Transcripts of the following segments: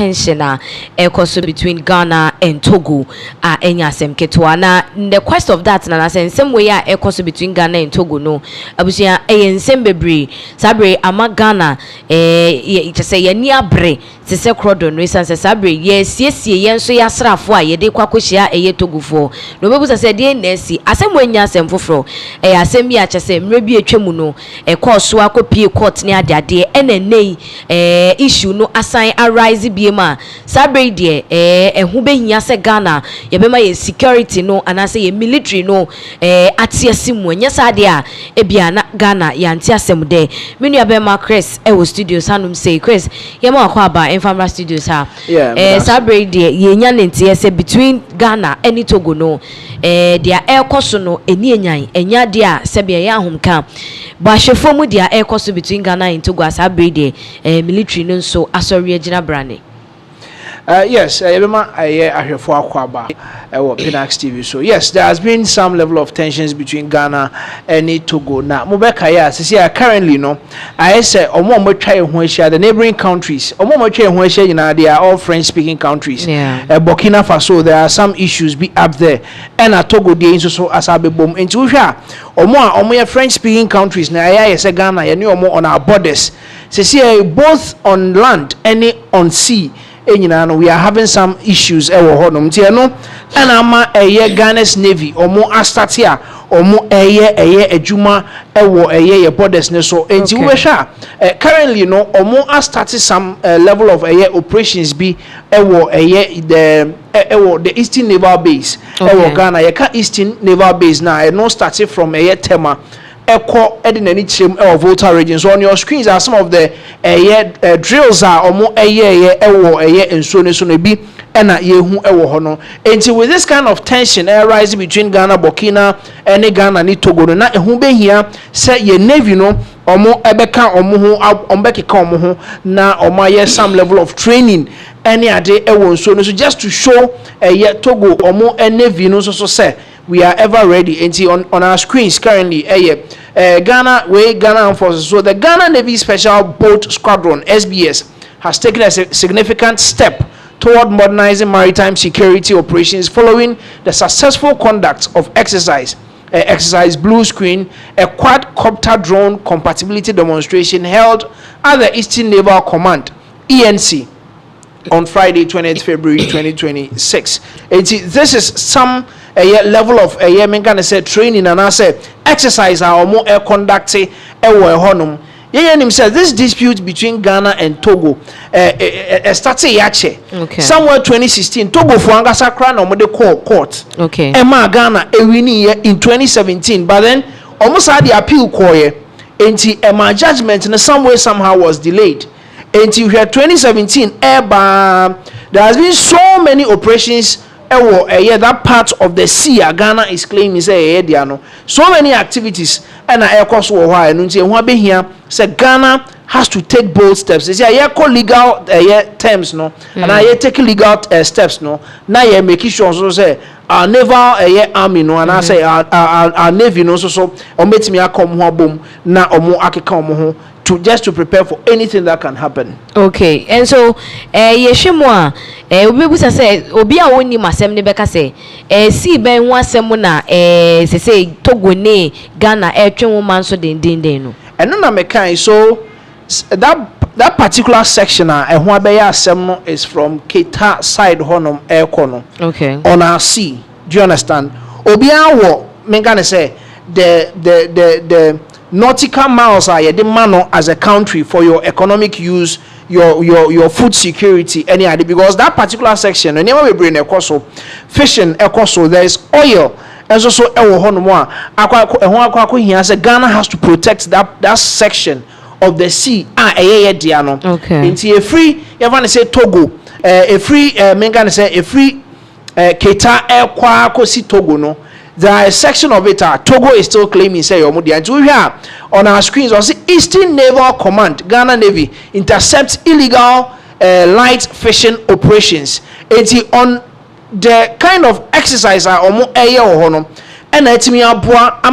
tension between Ghana and Togo enyasem ketwa na the quest of that na say same way between Ghana and Togo no abusia ensem bebre sabre ama Ghana say ye ni abre se se krodo no isan se sabre ye siesie ye nso ya srafo a ye de kwakohia Togofo no bebusa say de na si asem wenyasem foforo asem bi a chese mre bi etwemu no course akopie court ni ade nei issue no assign arise biema sabre de ehu behia se Ghana ye bema ye security no anase ye military no atiasimu nya sade a ebia na Ghana ya antiasem de menu abema Chris wo studios hanum say Chris ye ma akwa ba infamra studios ha sabre de ye nya ntie se between Ghana and Togo no dia ekoso no eni enyan enya de a sebia ya ahomka ba hwefo mu dia ekoso between Ghana and Togo sabre de military no so asori agina brane. Yes, ahwefo akwaba Pinaxtv. So yes, there has been some level of tensions between Ghana and Togo. Now, Mobeka currently no, I say the neighboring countries. They are all French-speaking countries. Yeah. Burkina Faso, there are some issues be up there, and Togo they so as a bomb into French-speaking countries. Now, I say Ghana, you know more on our borders. Both on land and on sea. We are having some issues and Ghana's Navy or more astatia or more ejuma borders so currently or more started some level of operations be the Eastern Naval Base Ghana Eastern Naval Base now no started from Tema Volta region. So on your screens are some of the drills are almost and so be and until with this kind of tension rising between Ghana, Burkina, and Ghana and Togo, na here say your navy no or more ebeka or more na or my some level of training any day so just to show Togo or more navy no so say we are ever ready until on our screens currently Ghana forces. So the Ghana Navy Special Boat Squadron SBS has taken a significant step toward modernizing maritime security operations following the successful conduct of exercise Blue Screen, a quadcopter drone compatibility demonstration held at the Eastern Naval Command ENC on Friday 20th February 2026. This is some level of training and I say exercise or more air conducting this dispute between Ghana and Togo started somewhere 2016 Togo for Angasakra no the court Emma Ghana in 2017 but then almost had the appeal court Emma judgment in some way somehow was delayed until 2017 there has been so many operations that part of the sea Ghana is claiming say so many activities and air course say Ghana has to take bold steps. They say legal terms no and I take legal steps no now you make sure so say our naval army no and I say our navy no so metimi akom ho bom na omo akeka omo ho to just to prepare for anything that can happen. Okay, and so yeshimo obi say obi a woni masem ne beka say si ben wasem na say Togo ne Ghana twen wo man so den no eno na mekan so that particular section ho abeya asem no is from Keta side honom aircon okay on our sea. Do you understand? Obi a wo me gonna say the nautical miles are the mano as a country for your economic use, your food security, any other, because that particular section, whenever we bring a coso, fishing a coso, there is oil. And so Ghana has to protect that section of the sea. Okay. Into a free, you want to say Togo, a free, Keta air kwako Togo no. There is a section of it Togo is still claiming say on our screens on Eastern Naval Command Ghana Navy intercepts illegal light fishing operations. It's on the kind of exercise and I'm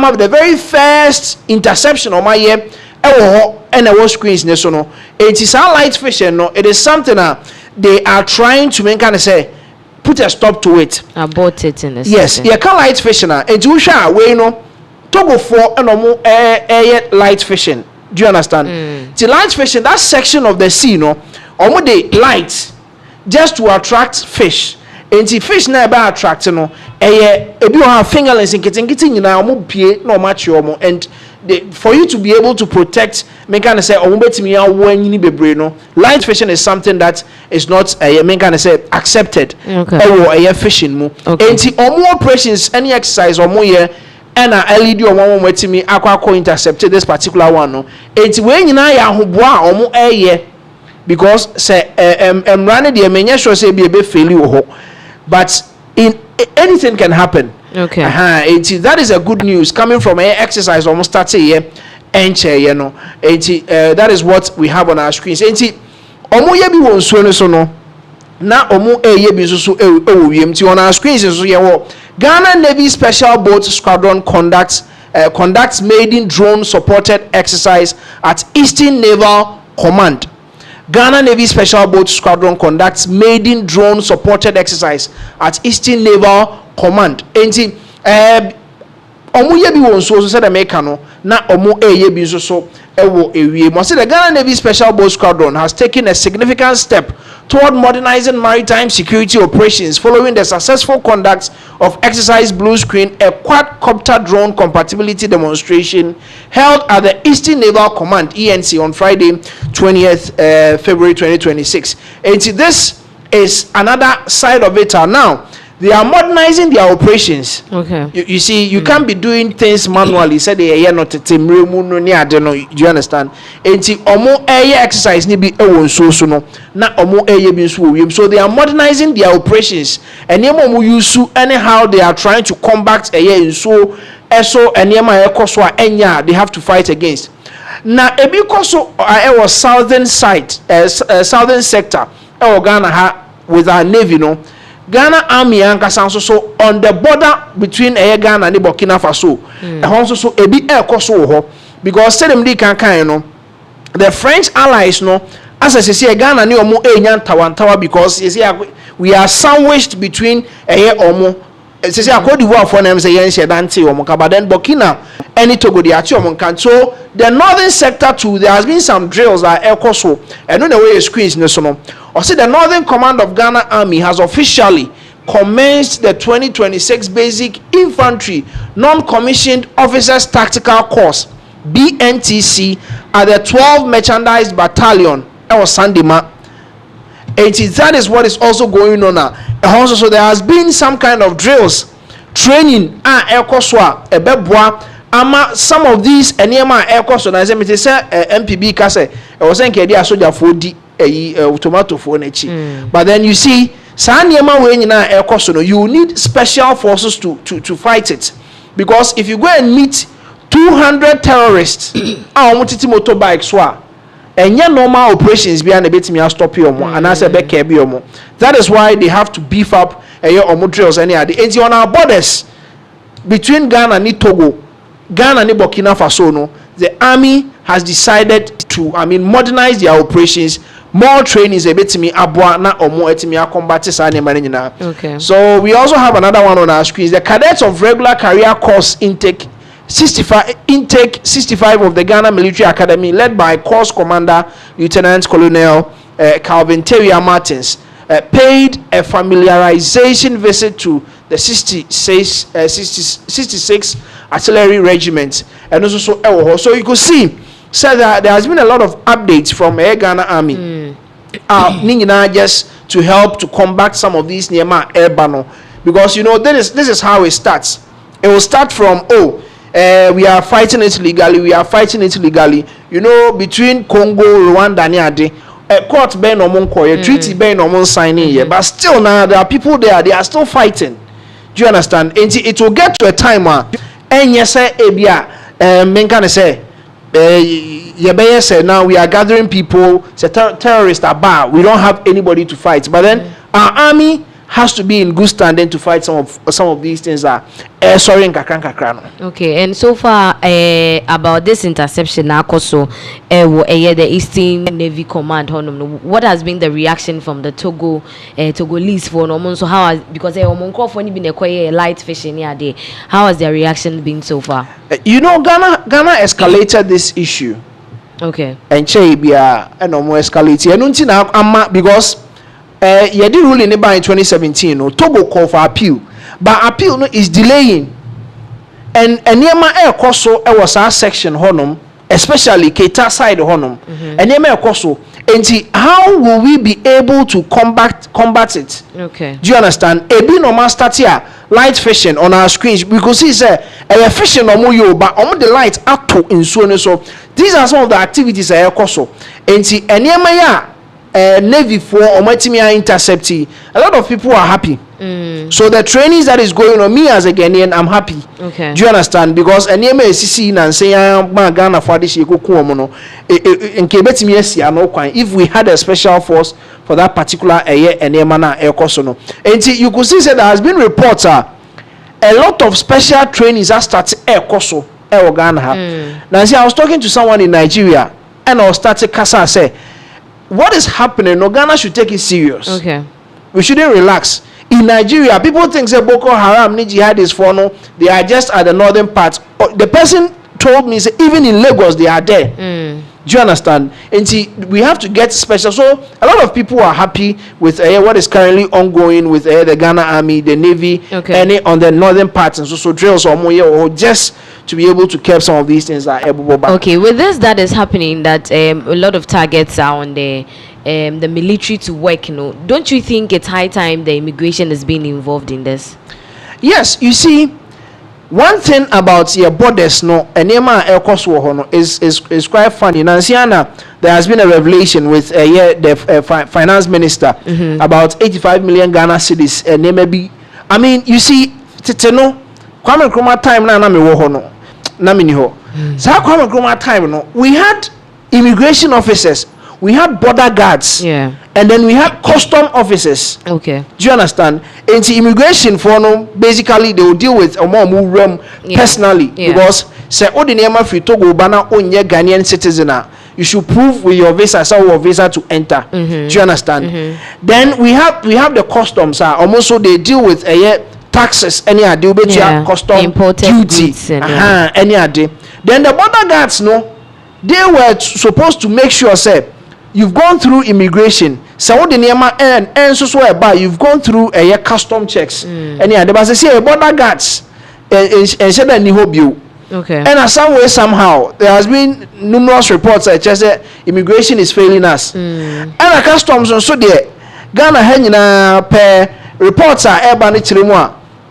of the very first interception of my year and our screens it is our light fishing no it is something they are trying to make kind of say put a stop to it. Abort it in a yes, you can light fishing and you shall we know Togo for no air light fishing. Do you understand? The light fishing, that section of the sea, no, almost they light just to attract fish. And the fish never attract no. If you have fingerlings in getting you now, no match your and for you to be able to protect, make kind of say, oh, bet me when you need no. Light fishing is something that is not make kind of say accepted. Okay. Or fishing mo. Okay. And the more operations, any exercise or more year. And I lead you on one to me, I intercepted this particular one. No, it's when you know ya who boa or more air because say running the many sure say be a bit failure, but in anything can happen. Okay, that is a good news coming from an exercise almost start here and you know, that is what we have on our screens. Omo ye bi won so no na omo ye bi so on our screens so ye Ghana Navy Special Boat Squadron conducts maiden drone supported exercise at Eastern Naval Command. Ghana Navy Special Boat Squadron conducts maiden drone supported exercise at Eastern Naval Command. Enti omo ye bi won so said America no na omo ye bi so ewo ewie. Mo say the Ghana Navy Special Boat Squadron has taken a significant step toward modernizing maritime security operations following the successful conduct of exercise Blue Screen, a quadcopter drone compatibility demonstration held at the Eastern Naval Command ENC on Friday 20th February 2026. And this is another side of it now. They are modernizing their operations. Okay. You see, you can't be doing things manually. Say they are not do you understand? And omo exercise ni be so no. Na omo bi so they are modernizing their operations. And omo use anyhow they are trying to combat so and they have to fight against. Now ebi koso was southern southern sector Ghana with our navy no. Ghana Army and so on the border between Ghana and Burkina Faso. So ebi koso because say them can no the French allies no as I say Ghana ni omo nyantawantawa because you see we are sandwiched between omo say Cote d'Ivoire for them say yen dante omo but then Burkina any Togo they ati omo kan so the northern sector too there has been some drills that koso and no the way screens no so no. Or say the Northern Command of Ghana Army has officially commenced the 2026 Basic Infantry Non-Commissioned Officers Tactical Course BNTC at the 12 Mechanized Battalion or Sandima. That is what is also going on now. Also, so there has been some kind of drills, training, ama some of these enema aircraft na say me say MPB ka say was saying ke dia soldier for di tomato for nechi but then you see sa enema we nyina aircraft no you need special forces to fight it because if you go and meet 200 terrorists on motorbikes so enye normal operations bi na betimi stop you and I say back bi omo that is why they have to beef up omo drills any other it's on our borders between Ghana and Togo, Ghana and Burkina Faso, no, the army has decided to, modernize their operations. More trainings a bit me abwa na omo etimi combat okay. So we also have another one on our screens. The cadets of regular career course intake 65 of the Ghana Military Academy, led by course commander Lieutenant Colonel Calvin Teria Martins, paid a familiarization visit to the 66 Artillery Regiment, and also so you could see that there has been a lot of updates from Ghana Army, just to help to combat some of these Niema Airbano, because this is how it starts. It will start from we are fighting it legally. Between Congo, Rwanda, and Ade. Court ben or treaty ben or signing here, but still now there are people there, they are still fighting. Do you understand? And it will get to a time where and yes men can say now we are gathering people, say terrorists are bad, we don't have anybody to fight. But then our army has to be in good standing to fight some of these things that sorry in kakran. Okay, and so far about this interception now also the Eastern Navy Command, what has been the reaction from the Togolese for no? So how has, because only been a light fishing here day, how has their reaction been so far? You know, Ghana escalated this issue. Okay. And Chebia and escalated. And because you did rule in 2017. No, Togo called for appeal, but appeal no is delaying. And Yema Air Koso was our section honum, especially Keta side honum. And Yema Air Koso. And how will we be able to combat it? Okay. Do you understand? Ebi no man start here light fishing on our screens because he said a fishing no you but on the light up to in so. These are some of the activities I Koso. And Yema ya Navy for Omatimia intercepting. A lot of people are happy. So the trainings that is going on, me as a Ghanaian, I'm happy. Okay. Do you understand? Because if we had a special force for that particular year and you could see that there has been reports a lot of special trainings that start Ghana. Now see, I was talking to someone in Nigeria and I was starting Kasa say, what is happening? No, Ghana should take it serious. Okay. We shouldn't relax. In Nigeria, people think say Boko Haram ni jihadists for no. They are just at the northern part. The person told me say even in Lagos they are there. Do you understand? And see, we have to get special. So a lot of people are happy with what is currently ongoing with the Ghana Army, the Navy, and on the northern parts, and so drills or just to be able to keep some of these things that okay, with this that is happening, that a lot of targets are on the military to work. Don't you think it's high time the immigration is being involved in this? Yes, you see, one thing about your borders is quite funny. Nansiana, there has been a revelation with the finance minister about 85 million Ghana cedis and maybe I mean you see Titeno Kwame Nkrumah time na me wo ho no na me ni ho. Sa Kwame Nkrumah time no, we had immigration officers, we had border guards, and then we had custom officers. Okay. Do you understand? And the immigration for no, basically they will deal with personally because say Odinema free Togo bana onye Ghanaian citizen, you should prove with your visa to enter. Do you understand? Then we have the customs also they deal with taxes any ade custom imported duty any ade. Then the border guards they were supposed to make sure say you've gone through immigration. So what the name and so about you've gone through custom checks. And yeah, but say border guards and said that hope you. Okay. And some way somehow there has been numerous reports that just immigration is failing us. And the customs so there Ghana hanyina per reports are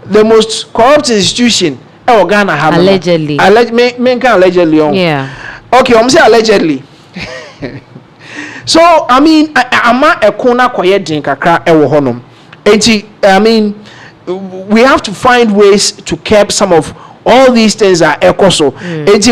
the most corrupt institution Ghana have allegedly. Allegedly. Yeah. Okay, I'm say allegedly. So I mean, ama ekona koye kakra ewo honom. I mean, we have to find ways to keep some of all these things are ekoso.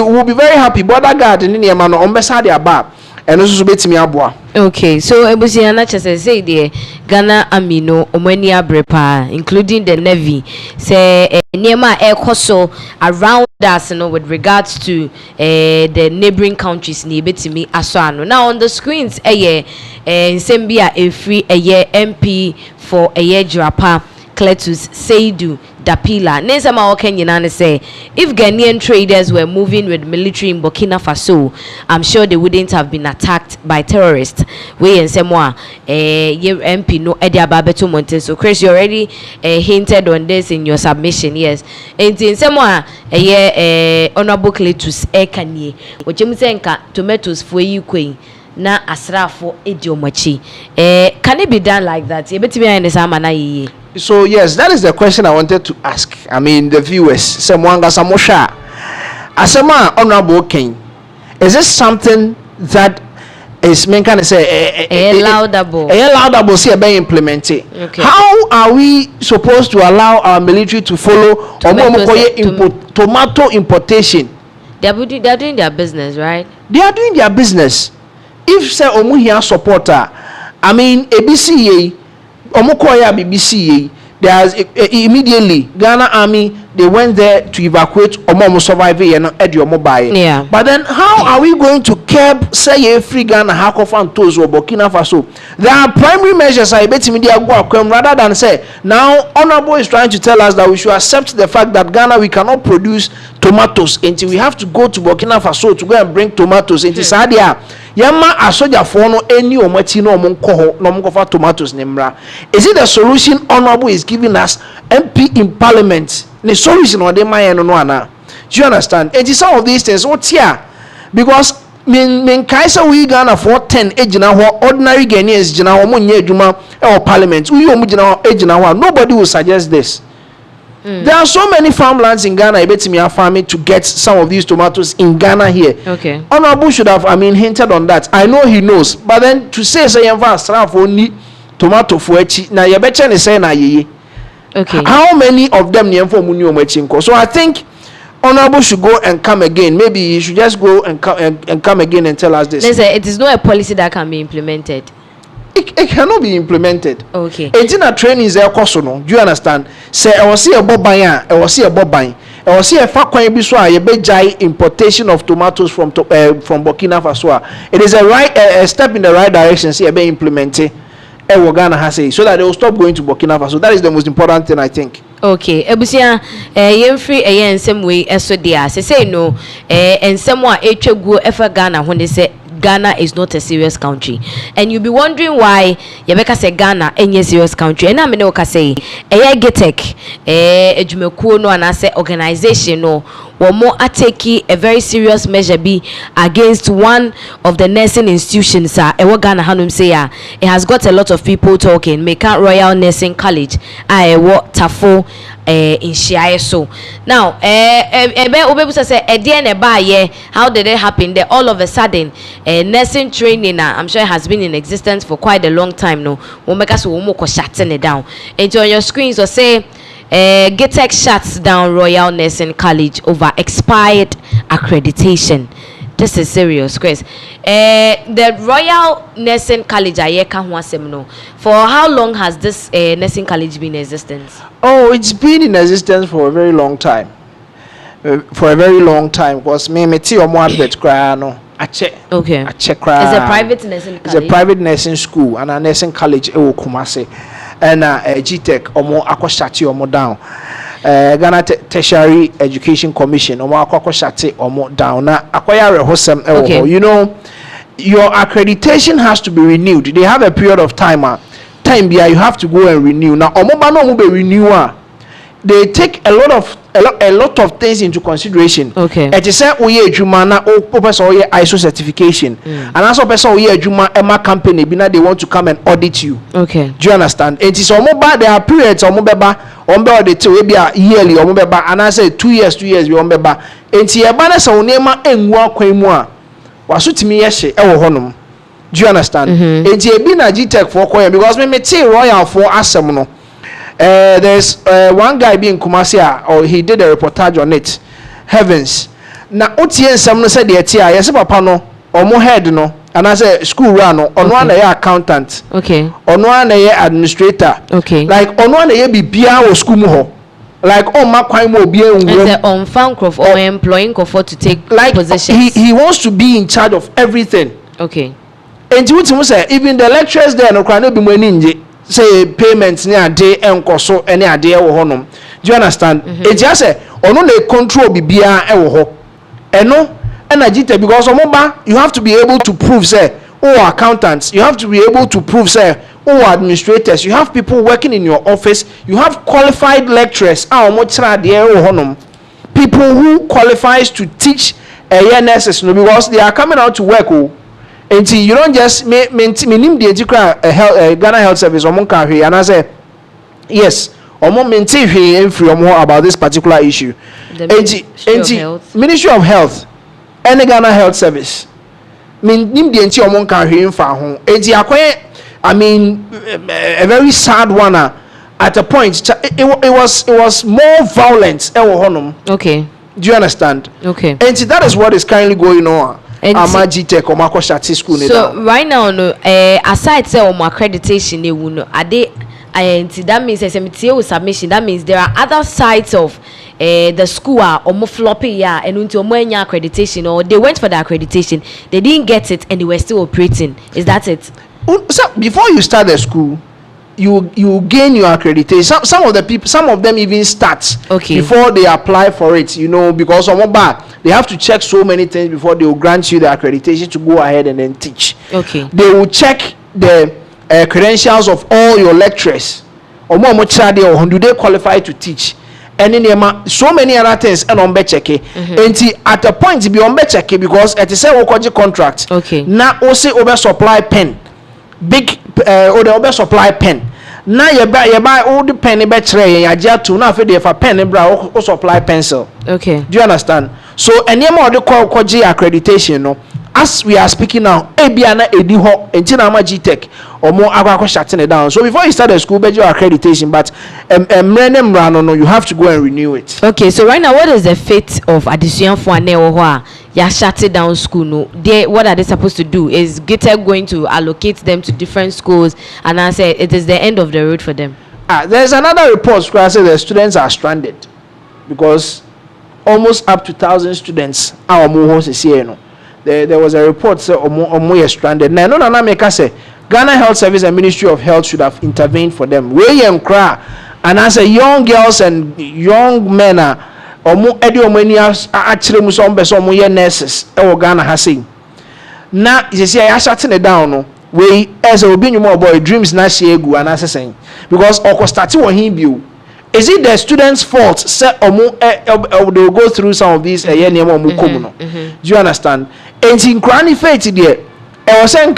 We'll be very happy. Border guard in the man on beside their bar. And also betimi aboa. Okay, so Ebusiana just say the Ghana Amino Omani Abrepa, including the Navy, say Niema Ekoso around us, with regards to the neighboring countries near betimi Aswano. Now on the screens, Sembia a free MP for Jirapa Cletus Seidu Dapila. Nesama Okenyana say if Ghanaian traders were moving with military in Burkina Faso, I'm sure they wouldn't have been attacked by terrorists. We and Semwa MP no Edia Babeto Monte. So Chris, you already hinted on this in your submission, yes. And in Semwa honorable Cletus Ekanye, which you say tomatoes for you queen. Na asrafo idiomachi. Can it be done like that? So yes, that is the question I wanted to ask. I mean, the viewers. Semwanga Samosha. Asema honorable king. Is this something that is can say laudable? Laudable see be implemented. Okay. How are we supposed to allow our military to follow tomato importation? They are doing their business, right? They are doing their business. If say omu here supporter, I mean ABC omukoya BBC. There's immediately Ghana Army, they went there to evacuate omo survivor and edio mobile. Yeah. But then how are we going to curb say free Ghana Hakofan Toes or Burkina Faso? There are primary measures I bet media go rather than say now Honorable is trying to tell us that we should accept the fact that Ghana we cannot produce tomatoes until we have to go to Burkina Faso to go and bring tomatoes into Sadia. Yama asoja for no any omati no monko no monko tomatoes nemra. Is it the solution Honorable is giving us MP in Parliament? The solution on the man no ana. Do you understand? It is some of these things. What's here? Because min kaisa we Ghana for 10 ejina ho ordinary Ghanaians jina ho munye adwuma e Parliament. We omu jina ho ejina ho. Nobody will suggest this. There are so many farmlands in Ghana. I bet me are farming to get some of these tomatoes in Ghana here. Okay. Honorable should have, hinted on that. I know he knows, but then to say you fast only tomato for echi na you betcha ne say na ye. Okay. How many of them near for muni omechinko? So I think Honorable should go and come again. Maybe he should just go and come again and tell us this. Listen, it is not a policy that can be implemented. It cannot be implemented. Okay. It's in a training is a course, no? Do you understand? Say I was see a bobayan, I was see a bobine, I was see a fakwan biswa, a bejai importation of tomatoes from Burkina Faso. It is a step in the right direction. See a be implemented. Ghana has say so that they will stop going to Burkina Faso. That is the most important thing, I think. Okay, ebusia yemfree ensem we eso dia say no ensem a etwegu efa Ghana when they say Ghana is not a serious country, and you'll be wondering why Yabeka say Ghana any serious country. And I mean, okay, say Getek ejumekuo no and I say organization no or more take a very serious measure be against one of the nursing institutions. Ghana Hanum say it has got a lot of people talking. Meka Royal Nursing College, Tafo. In Shia so now how did it happen there all of a sudden nursing training I'm sure it has been in existence for quite a long time no we'll make us shutting it down and on your screens or say Getek shuts down Royal Nursing College over expired accreditation. This is serious, Chris. The Royal Nursing College, for how long has this nursing college been in existence? Oh, it's been in existence for a very long time. Because me or more advert no. Okay. It's a private nursing college. It's a private nursing school and a nursing college Kumase. And G-Tech or more Akoshati or more down. Ghana Tertiary Education Commission or more Akoshati or more down. Now acquire a you know, your accreditation has to be renewed. They have a period of time. You have to go and renew. Now Omobano will be renewer. They take a lot of things into consideration. Okay. It is said we juma na person ISO certification. And also person we juma Emma company they want to come and audit you. Okay. Do you understand? It is omoba there are periods omobeba audit we be yearly omobeba and I say 2 years we omobeba. Enti e ba na se onema enwu akwan mu a wasutimi yehye e wo honom. Do you understand? Enti e bi na G-Tech for koyen because me tell Royal for asem no. There's one guy being Kumasi or he did a reportage on it. Heavens. Na otien sam no said the tia yes papa no or more head no and I say school run no on one accountant. Okay. On one administrator. Okay. Like on one be bia or school mo like oh ma kwan mo bia on fan crop or employing for to take like positions. He wants to be in charge of everything. Okay. And you say even the lecturers there no kwan no be mo ninje. Say payments near day and so any idea or honum. Do you understand? It just say ono le control bibia e wo ho. Eno energy because you have to be able to prove say oh accountants, you have to be able to prove say oh administrators, you have people working in your office, you have qualified lecturers people who qualifies to teach nurses because they are coming out to work. Until you don't just minim the Ghana Health Service or and I say yes or more maintain free or more about this particular issue. Ministry of Health and Ghana Health Service minim the I mean a very sad one at a point it was more violent. Okay. Do you understand? Okay. And that is what is currently going on. G-Tech or Shati school. So right now, no, aside say accreditation, and that means SMTA with submission. That means there are other sides of the school are almost floppy, yeah, and until accreditation, or they went for the accreditation, they didn't get it, and they were still operating. Is that it? So before you start the school, you gain your accreditation. Some of the people, some of them even start before they apply for it, you know, because on one bar they have to check so many things before they will grant you the accreditation to go ahead and then teach. They will check the credentials of all your lecturers, or do they qualify to teach, and then so many other things and on check it. And at a point be on check it because at the same contract. Now also over supply pen, big over supply pen. Now you buy all the pen be tray and you to now for pen bra or supply pencil. Do you understand? So any more the accreditation, no. As we are speaking now, Ebiana Ediho and Tinama G-Tech or more Agako shutting it down. So before you start the school, bet your accreditation, but no, you have to go and renew it. Okay, so right now, what is the fate of Addition for Neohua? You shut it down school. No, what are they supposed to do? Is GITEC going to allocate them to different schools? And I say it is the end of the road for them. There's another report where I say the students are stranded because almost up to 1,000 students are more here. There was a report say Omo stranded. Now no make us say Ghana Health Service and Ministry of Health should have intervened for them. We and cry and as a young girls and young men are Omo edi omani actually muso beso omo ye nurses e Ghana ha say. Na you see I shutting it down no. We as a obi nyumo boy dreams na shegu and as saying because oko start wo hin bio. Is it the students' fault? Say they will go through some of these do you understand? And in Granny Faith there, I was saying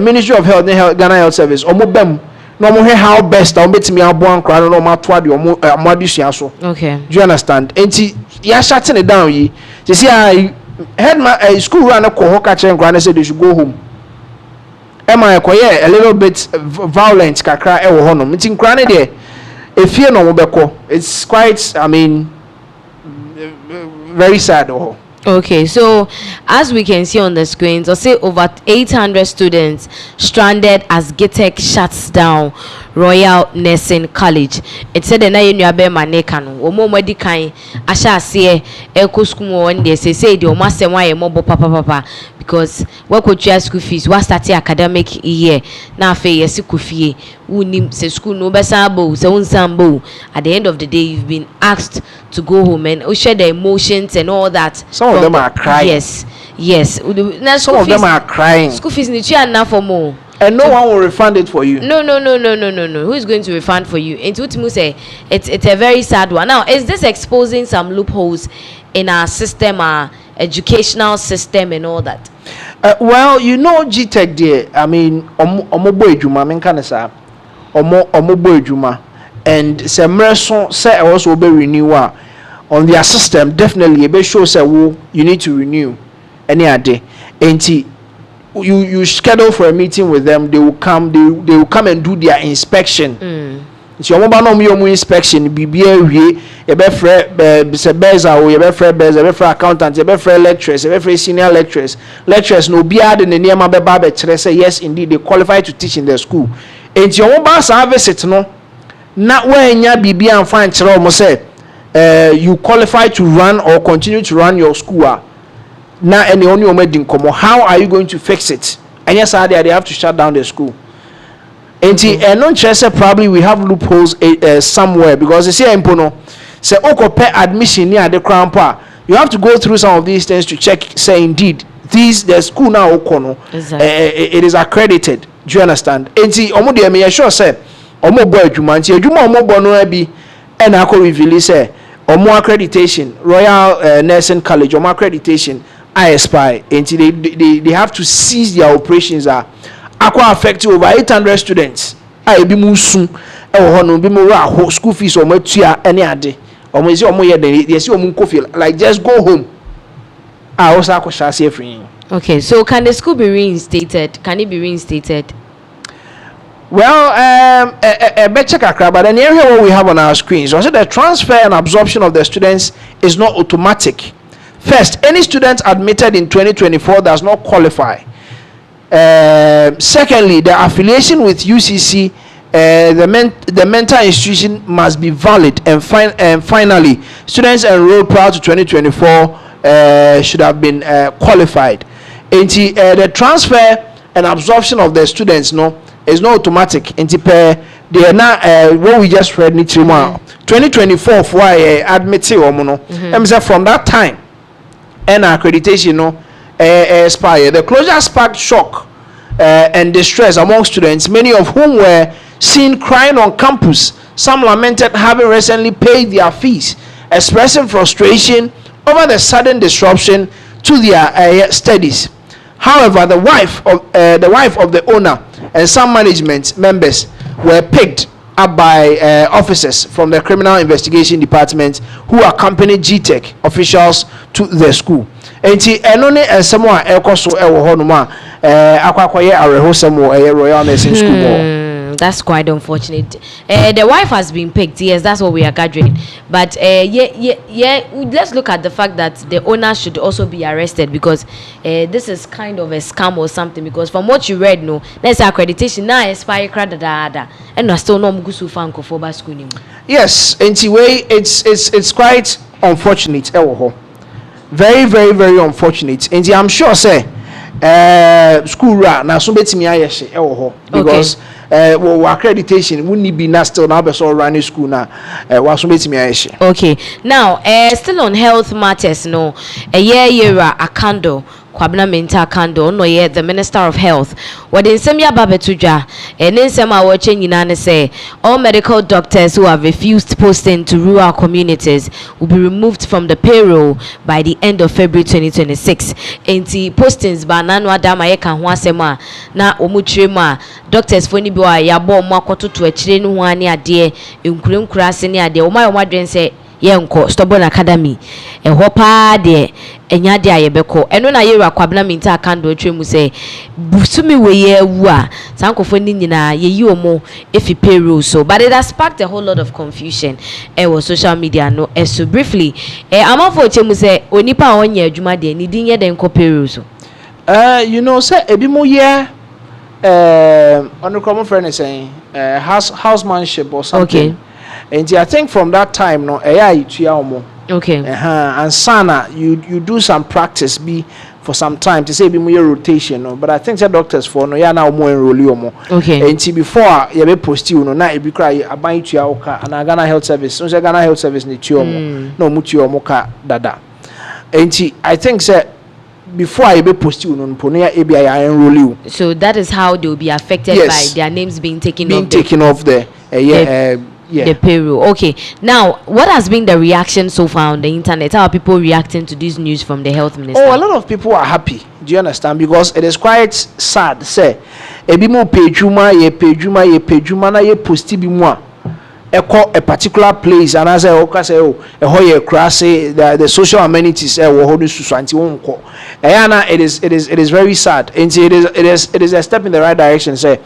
Ministry of Health, Ghana Health Service, or Mobem, no more how best I'll bet me a one crown or matwadi or Madish. Okay. Do you understand? And you're shutting it down. You see, I had my school run a cohoka and Granny said they should go home. Am I a little bit violent? Kakra ewo honum. It's in Granny there. If you know Mobeko, it's quite, I mean, very sad. Okay, so as we can see on the screens, I'll say over 800 students stranded as GITEC shuts down Royal Nursing College. It said that you are being manekano. Omo madi kai asha see eko school one day say the omase why mobo papa because what could you school fees what start academic year na fe yesi kufie unim se school no besabo se unsambo. At the end of the day you've been asked to go home and share the emotions and all that. Some of them are crying. Yes. Some of them are crying. School fees ni enough for more. And no one will refund it for you. No. Who is going to refund for you? And to say it's a very sad one. Now, is this exposing some loopholes in our system, our educational system, and all that? Well, you know, GTech there. I mean, omo juma, men kind of say, omo juma, and some say also be renewal on their system. Definitely, be sure say you need to renew any day. And you schedule for a meeting with them, they will come and do their inspection. So you want inspection BBA you be accountant, you be lecturers, you be senior lecturers no be add in the near be say yes indeed they qualify to teach in their school. And you want service it no not when ya BBA and find say you qualify to run or continue to run your school. Now, and the only how are you going to fix it? And yes, they have to shut down the school. And non probably we have loopholes somewhere because they say impono say pay admission near the crown pa. You have to go through some of these things to check. Say indeed, the school now okono it is accredited. Do you understand? And see, de me sure say boy adwuma no bi and I could reveal say accreditation Royal Nursing College accreditation. I spy until they have to cease their operations are affecting over 800 students. I be musun be more school fees or matua any ade or me like just go home. I also shall say free. Okay, so can the school be reinstated? Can it be reinstated? Well, better but then here what we have on our screens. So the transfer and absorption of the students is not automatic. First, any student admitted in 2024 does not qualify. Secondly, the affiliation with UCC the mental institution must be valid, and finally, students enrolled prior to 2024 should have been qualified. And the transfer and absorption of the students is not automatic. And they are not what we just read. 2024 for admit from that time and accreditation expire. The closure sparked shock and distress among students, many of whom were seen crying on campus. Some lamented having recently paid their fees, expressing frustration over the sudden disruption to their studies. However, the wife of the owner and some management members were picked up by officers from the criminal investigation department who accompanied Sh0t officials to the school. Enti enone ensemo a ekoso ewo honoma akwakoye arehosemo Royal Nursing School. That's quite unfortunate. The wife has been picked. Yes, that's what we are gathering. But let's look at the fact that the owner should also be arrested, because this is kind of a scam or something. Because from what you read, let's say accreditation now expire and still no mugusu fanko for school. Yes, anyway, it's quite unfortunate. Very, very, very unfortunate. And I'm sure say school na so betimi ayeshe because accreditation wouldn't be na still now be so running school na so betimi ayeshe. Okay, now still on health matters, a year Akando Kwabena Minta Kando no ye the Minister of Health wadi nsema babetuja ensema wache nyina say all medical doctors who have refused posting to rural communities will be removed from the payroll by the end of February 2026. Enti postings ba nanu adama ye kan ho asema na omutrema doctors foni bi wa yabo mo akototo akire no ho ani ade enkurenkura ase ni ade o madwen say yenko stubborn academy hopa de enya de ayebeko eno na yeru Kwabena Minta Kando atwemu say busumi weye wu a sankofo ni nyina yeyi omo efi payroll. So but it has sparked a whole lot of confusion was social media so briefly amafo chemu say onipa onye adwuma de ni din ye den ko payroll. So say ebi mo ye on common friend is saying housemanship or something. Okay. And I think from that time, okay. And sana, you do some practice be for some time to say be more rotation, but I think the doctors for now more enroll. Okay. And before you be post you na e be cry aban to your and Ghana Health Service. So Ghana Health Service ni tuomo no mutu omoka dada. And I think before I be post you no ponia e be I enroll you. So that is how they will be affected by their names being taken off the the payroll. Okay, now what has been the reaction so far on the internet? How are people reacting to this news from the health minister? A lot of people are happy. Do you understand? Because it is quite sad. Say, ebi mo pejuma na ye posti bi mo a particular place, and as I say, the social amenities it is very sad. And it is a step in the right direction. Say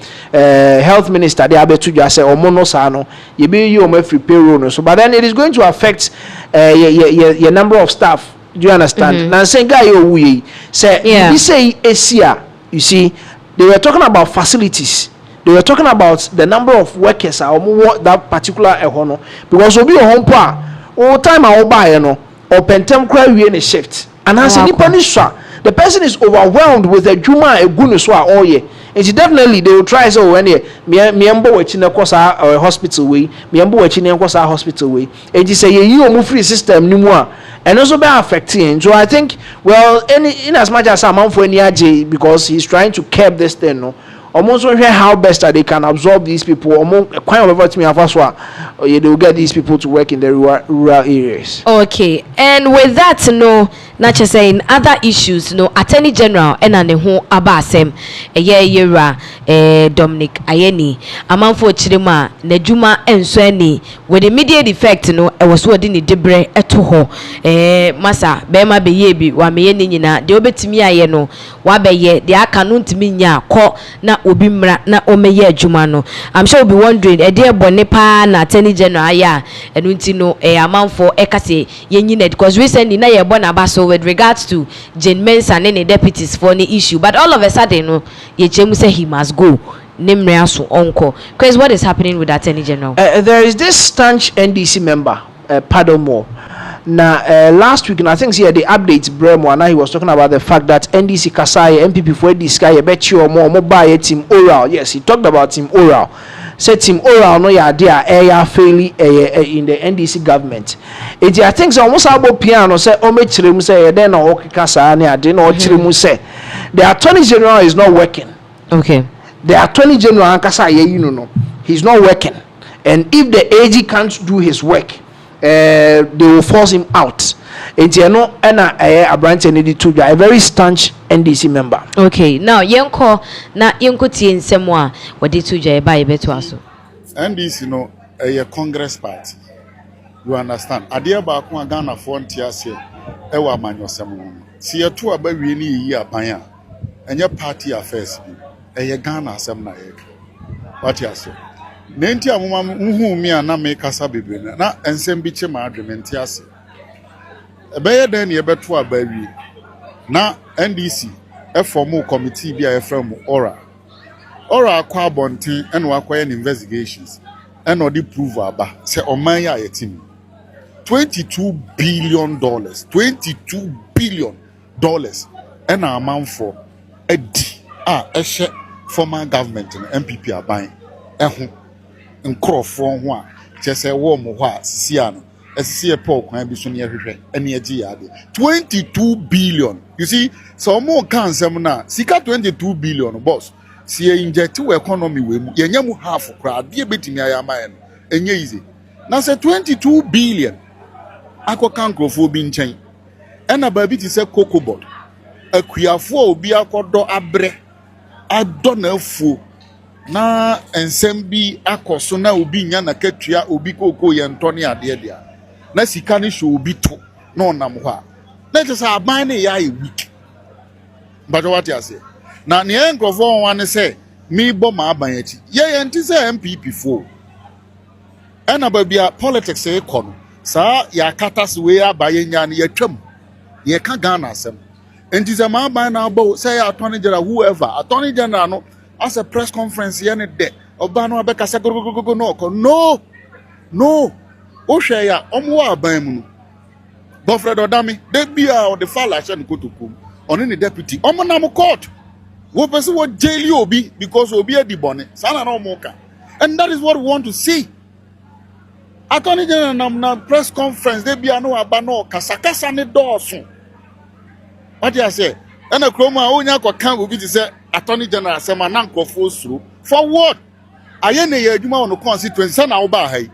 health minister they abetu just say omono sano you be you free payroll. So but then it is going to affect your number of staff. Do you understand? Now saying guy we say you say Asia, you see they were talking about facilities. They were talking about the number of workers that particular ehono because obi home pa all time I buy or pentem cry we in a shift and as any punisher the person is overwhelmed with the juma egunuswa all year. And definitely they will try so when miembo wachine kosa hospital way miembo wachine kosa hospital way and you say you move free system ni more and also be affecting. So I think in as much as I'm for any because he's trying to curb this thing almost hear how best that they can absorb these people. Quite over to me, they will get these people to work in the rural areas. Okay, and with that, not just saying other issues, Attorney General and who abasem Dominic Ayeni, among for Chidima, Nejuma and Sweni, with immediate effect, it was what in the debre etoho, Massa, Bema Beyebi, Wamienina, the Obetimi Ayeno, Wabeye, the Akanun to Minya, call na Ubimra, na Omeye Jumano. I'm sure you'll be wondering, a dear Bonipa, na Attorney General, and Untino, a amount for Ekase, Yenine, because recently, na Bonabaso with regards to Jane Mensa and any deputies for any issue, but all of a sudden, Yechemu say he must go. nimrea so onko. Because what is happening with Attorney General? There is this staunch NDC member, Padomore. Now, last week, and I think the update Bremo, and he was talking about the fact that NDC Kasai, MPP for this guy, bet you or more buy team oral. Yes, he talked about team oral. Said team oral no ya there air fairly in the NDC government. It I think almost about piano say o me chiremu say then no kasa na ade no chiremu say the Attorney General is not working. Okay. The Attorney General kasa you know he's not working, and if the AG can't do his work, they will force him out. It's a branch and a very staunch NDC member. Okay, now Yanko tie nsemwa wadi tuja eba yebeto aso. NDC no a Congress party. You understand? Adia ba ko Ghana for ntiase e wa manyosem. Si yeto abawie ni yi aban a enye party affairs bi. E Ghana asem na ye. What you say? Nenti amuma hu mi ana me kasa bebre na ensem bi che ma adwene ntiase. Ebeye den ye beto abawie. Na NDC e form committee bi a from ora akwa bonten and wakwa investigations and or the prove aba say oman ya yetim $22 billion and a amount for a former government and MPP aban eho nkrofo ho a chese wo mo ho a sisia no esisi e Paul kwan bi so ne hwehwe ene agi yade 22 billion. You see, so more can sem na sika 22 billion boss si inject we economy we mu yenye mu half kra de betimi ayama no enye easy na say 22 billion akoka nkrofo bi nchen ena ba bi ti say kokobot akuafo obi akodo abre ado na afu na ensem bi akoso na obi nya na katua obi koko ye ntone ade dia na sika ni show obi to na onam ho a na just aban na ya week. But what you say na ne nkrofo wan say me bo ma aban achi ye enti say MPP fo ena ba bia politics e kono sa ya katas we abaye nya na yatwam ye ka Ghana asem enti say ma aban na abo say Attorney General whoever Attorney General no as a press conference ye ne de oba no abeka say go no o hwe ya omo aban mu Bofred Odami de bia o de fala sha nkotokum oni ni deputy omo na mo court wo pese wo jail obi because obi adibone sana na omo ka, and that is what we want to see. Attorney General na press conference de bia no aba no kasakasa ne dooso. What you say na kroma onya akokan obi ti say Attorney General asema na nkofo suru for what aye ne ye adwuma on constituency sana wo ba hai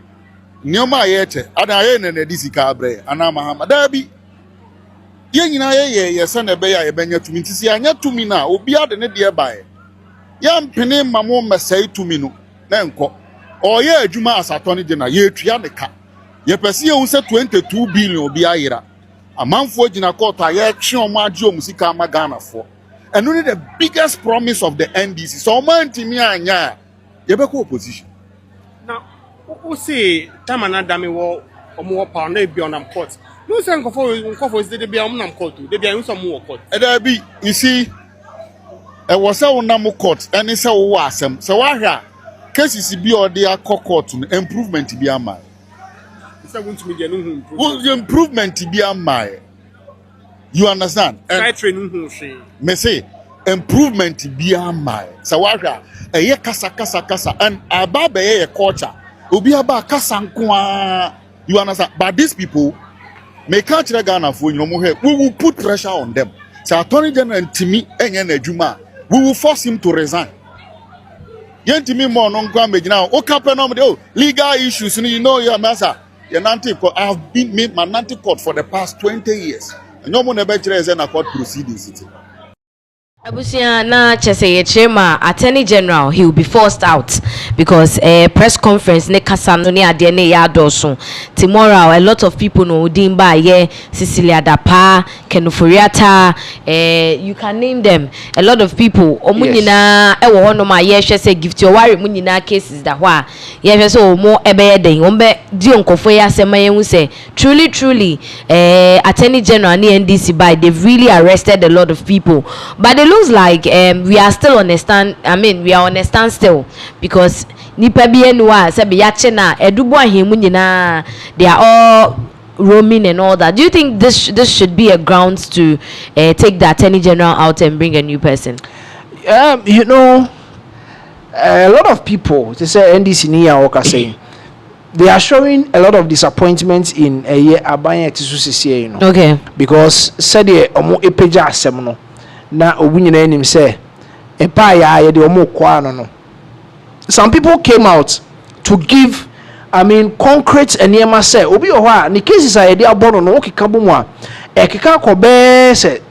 nioma ayeche ada aye ne na disika abre ana Mahama dabi ye nyina ye yesa na be ya ye benya tumi ntisi anya tumi na obi ade ne de bae ya mpene mamo mesai tumi no na enko oye adwuma as Attorney General ye tua ne ka ye pese ye hu se 22 billion obi ayira amanfo gina court aye twe omo age omusika ama Ghana for and only the biggest promise of the NDC so man timi anya ye be ko opposition now who say time na dame wo omo power na be on am court. No say nkofo is dey be am na court dey be am some court. There be you see e was say unam court any say wo asem say wa hwa cases bi o dey court no improvement bi am. Say want me dey no improvement bi am. You understand? Try train no hwe. Me say improvement bi am. Say wa hwa eye kasa and aba be ye culture obi aba kasa nko. You understand? But these people may catch the Ghana for you know, we will put pressure on them. So Attorney General and Timmy Juma, we will force him to resign. Yen Timmy more non now. Oh, legal issues, you know your master. I have been made my nanti court for the past 20 years. And no one ever is in a court proceedings. Abusia na chese ye chema Attorney General he will be forced out because press conference ne kasa no ne ade ne ya doso tomorrow a lot of people know dimba ye Cecilia Dapa Ken Ofori-Atta you can name them a lot of people omunyina e wo hono ma ye hwe say gift your worry munyina cases da ho a ye hwe say omo ebe den ombe di onkofo ya sema ye hu say truly Attorney General and NDC by they've really arrested a lot of people but the looks like we are still on a stand. I mean, we are on a standstill because nipa bi enwa se be yache na edubo ahemu nyina they are all roaming and all that. Do you think this should be a grounds to take the Attorney General out and bring a new person? You know, a lot of people, they say NDC niya oka saying, they are showing a lot of disappointment in a year abayan etisu you know. Okay. Because said the omo epeja asem no na obu nyina enim say epa ya ye de omo kwa no. Some people came out to give, I mean, concrete and yema say obi oha ni cases are dey abono no okika bo mu a ekika ko be say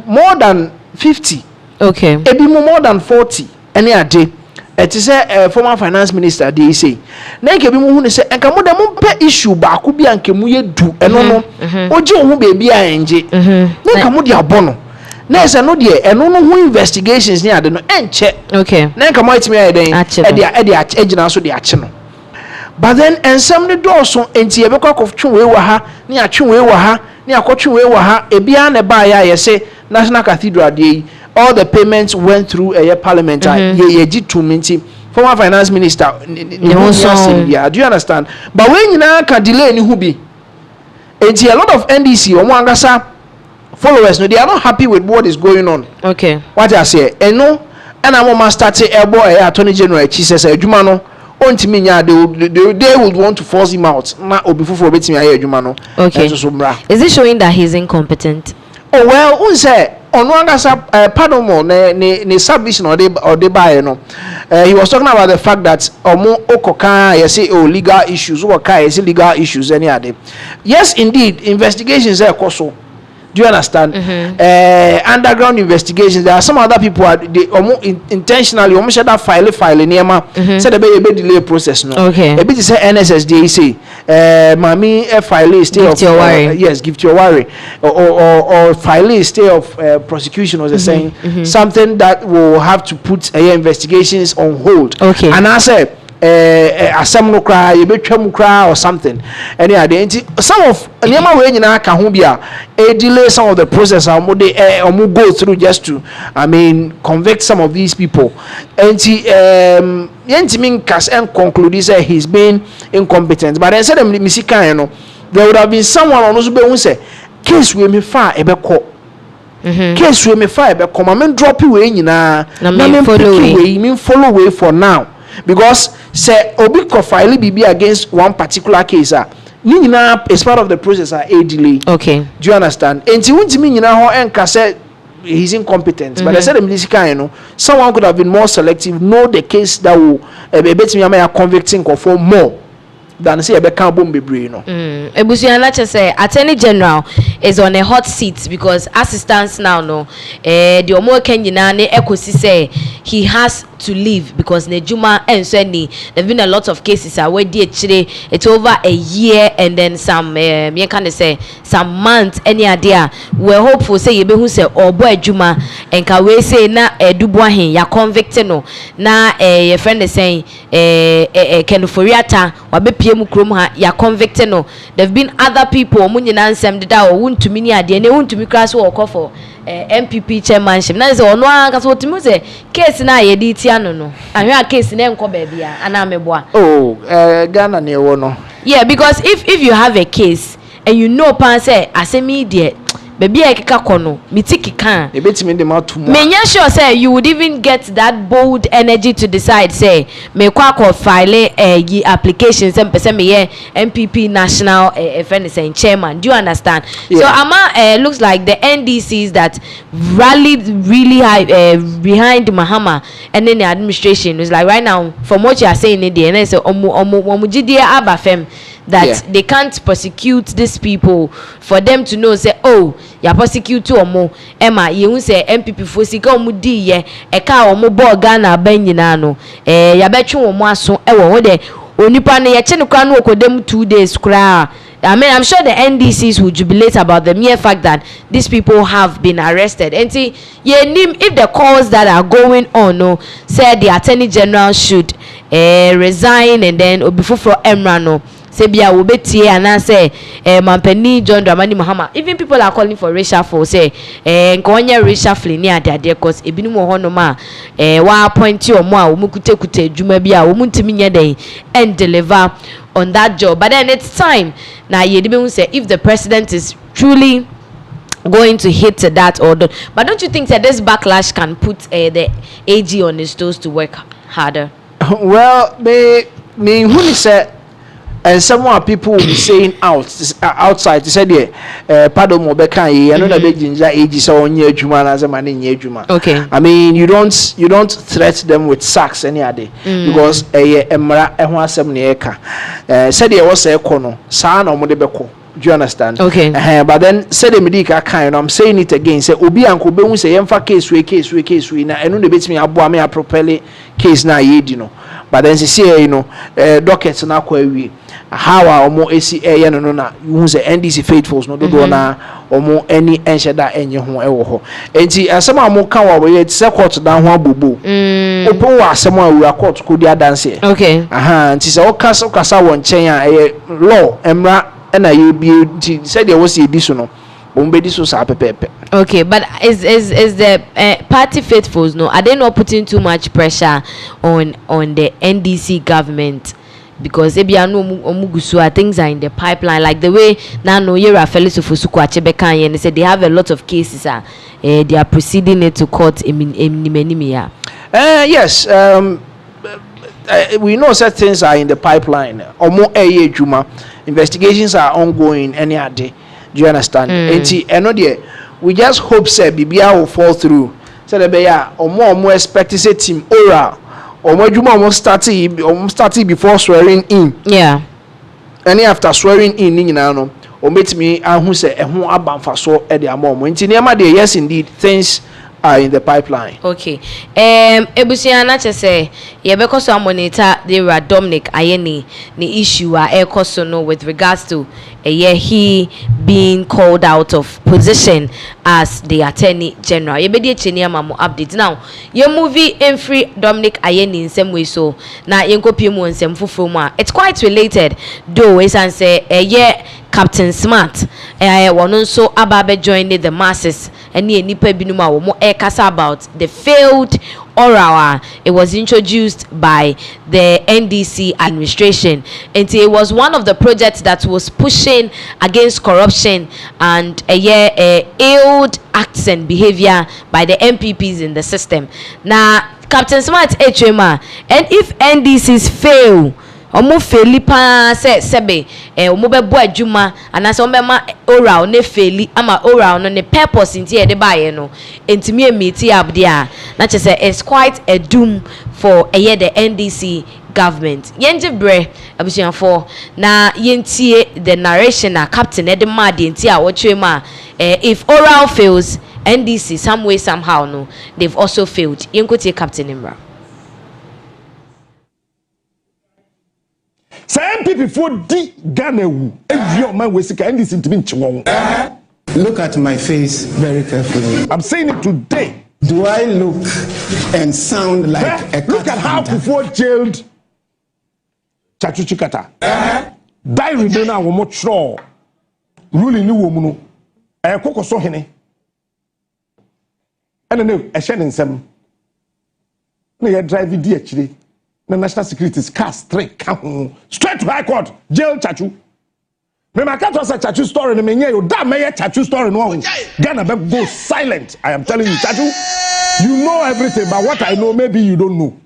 more than 50. Okay. Ebi more than 40 any a day. It is a former finance minister they say na nke bi mu hu say enka mo dem pe issue ba ko bi anke mu ye du eno no oje ohun baby a enje na enka mo de abono na ese no de eno no hu investigations ni ade no enche. Okay. Na enka mo itimi aye den e agina so de ache no. But then ensem ne do so enti e be kwa kotwe we wa ha ni atwe we wa ha ni akotwe we wa ha ebia na ba ya ye say National Cathedral dey all the payments went through a parliament. Former finance minister. Yeah, do you understand? But when you now can delay any hubi, and a lot of NDC or Mwangasa followers, no, they are not happy with what is going on. Okay. What I say, and no, and I'm almost starting a boy, Attorney General, she says, Jumano, they would want to force him out. Before betting me, Jumano. Okay. Is it showing that he's incompetent? Oh well, unse onwangasa pardon mo ne submission or they buy no. He was talking about the fact that omo okoka say legal issues legal issues any other. Yes, indeed, investigations are also. Do you understand? Underground investigations. There are some other people they intentionally almost that file near said a delay process. No. Okay. A bit say NSSD say mami file stay of yes, give to your worry or file stay of prosecution was saying something that will have to put investigations on hold. Okay. And I say asem no cry you betwam cry or something any identity some of nyama we nyina ka ho bia delay some of the process omo go through just to I mean convict some of these people and yentimin cas and conclude say he's been incompetent but then said them misika you know there would have been someone on also be who say case we me fa e be ko case we me fa e be ko ma me drop we nyina na me follow way for now. Because say obi ko file bibi against one particular case is part of the process a delay. Okay. Do you understand? Enti wuntimi nyina ho enka say he's incompetent. But I said you know, someone could have been more selective, know the case that will betimi am convicting for more than say ebe kan bomb bebre no. Ebusiana say Attorney General is on a hot seat because assistance now no the omo kenyina ne ekosi say he has to leave because Nejuma and Sweni there've been a lot of cases where it's over a year and then some me can say some months any idea we're hopeful say you be who say or boy Juma and can we say na duboahin ya convicted no na your friend is saying Ken Ofori-Atta wabe PM krom ha ya convicted no there've been other people munyina nsem deda o won to me ni ade ne won to me crash wo for MPP chairmanship na say ono aka so timi say case na ye di ti ano no ahwe case na enko ba bia ana meboa Ghana ne wo no yeah because if you have a case and you know pan say asemi de baby ekeka kono mitikika e betimi de matumo menya sure say you would even get that bold energy to decide say me kwa ko file applications and person me MPP national friend saying chairman. Do you understand? Yeah. So ama looks like the NDCs that rallied really high behind Mahama and then the administration is like right now from what you are saying in the and say omujidie abafem that they can't prosecute these people for them to know say oh ya prosecute omo Emma you say MPP for sika omo di ye eka omo bo Ghana ban nyina no ya betwe omo aso wo de onipa ne ye che ne kwa no okodem 2 days kra. I mean, I'm sure the NDCs will jubilate about the mere fact that these people have been arrested. And see, if the calls that are going on, no, said the Attorney General should resign and then before Emra, no, Sebia will be tea and I say, Mampeni, John Dramani Mahama. Even people are calling for reshuffle, say, Konya reshuffling near their cause, Ebinu Honoma, wa point you or more, Mukute, Jumabia, Umuntiminya day, and deliver on that job. But then it's time. Now, you say if the president is truly going to hit that order, but don't you think that this backlash can put the AG on his toes to work harder? Well, me who said, and some people will be saying outside. They said, yeah, pardon Mobeka, I know that ginger AG so on your juma as a man in your juma. Okay. I mean, you don't threat them with sacks any other because emra ehwa sem ne eka. Said there was a kono, sa na omodebeko. Do you understand? Okay. But then said the medical kind, I'm saying it again. Say Obi and Kobe will say emfa case we na enu de betimi aboa me propel case na ye di no. But then say you know docket na kwa wi. How omo esi no na you say NDC faithfuls no do na omo any ensheda enye ho ewo ho. Enti asema mo kan wa we se court dan ho abobo. Opo wa asema wa court ko dia dance. Okay. Nti se o kasa won chen a law emra na ye bi said there was edition no. Okay, but is the party faithfuls no? Are they not putting too much pressure on the NDC government? Because things are in the pipeline, like the way now no Yera Felix of Fusuku and they said they have a lot of cases. They are proceeding it to court in yes. We know certain things are in the pipeline. Juma investigations are ongoing any day. Do you understand? We just hope say BBI will fall through. So the beya or expect to say team oral or Juma almost started before swearing in. Yeah. And after swearing in no or meet me and who say who abam so at the moment. Yes indeed things are in the pipeline. Okay. Ebusiana say yeah because I'm monitor the Dominic Ayeni the issue no with regards to he being called out of position as the Attorney General. You be chenia mamu update now. Your movie in free Dominic Ayeni in some way so na yenkopi mu nsem fufuma. It's quite related though is and say Captain Smart one also ababe joining the masses and nipa binuma wo mo kasa about the failed oral. It was introduced by the NDC administration and it was one of the projects that was pushing against corruption and ill acts and behavior by the MPPs in the system. Now Captain Smart HMA, and if NDCs fail omo feli pa sebe omo be bo adwuma anase omo ma oral ne feli ama oral no ne purpose nti e de baye no entimi emiti abde a na chese it's quite a doom for the NDC government. Yenje bre abusianfo na yentie the narration na captain e de mad enti a wo twema if oral fails NDC some way somehow no they've also failed. Yenkotie Captain Imra. Some people for the Ghana every man we see NDC to be Look at my face very carefully. I'm saying it today. Do I look and sound like a look at how before jailed Chachuchikata. Diary dena wo mo tro ruling ni wo mu no e kokoso hene ene ne e hye nsem na ye drive di akire na national security's cast 3 straight to high court jail Chachu me ma catch us Chachu story no menye yo da me Chachu story no Ghana be go silent. I am telling you Chachu, you know everything but what I know maybe you don't know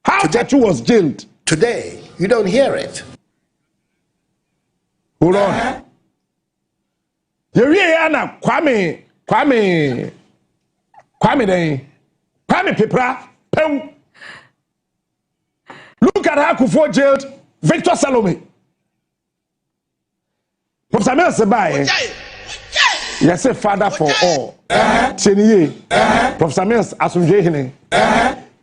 how Chachu was jailed. Today you don't hear it. Hold on. You hear na Kwame Pepra Pew. Look at how Kufuor jailed Victor Salome. Professor Mills Sebae. Yes, a father for all. Cheniye. Professor Mills Asumje Hine.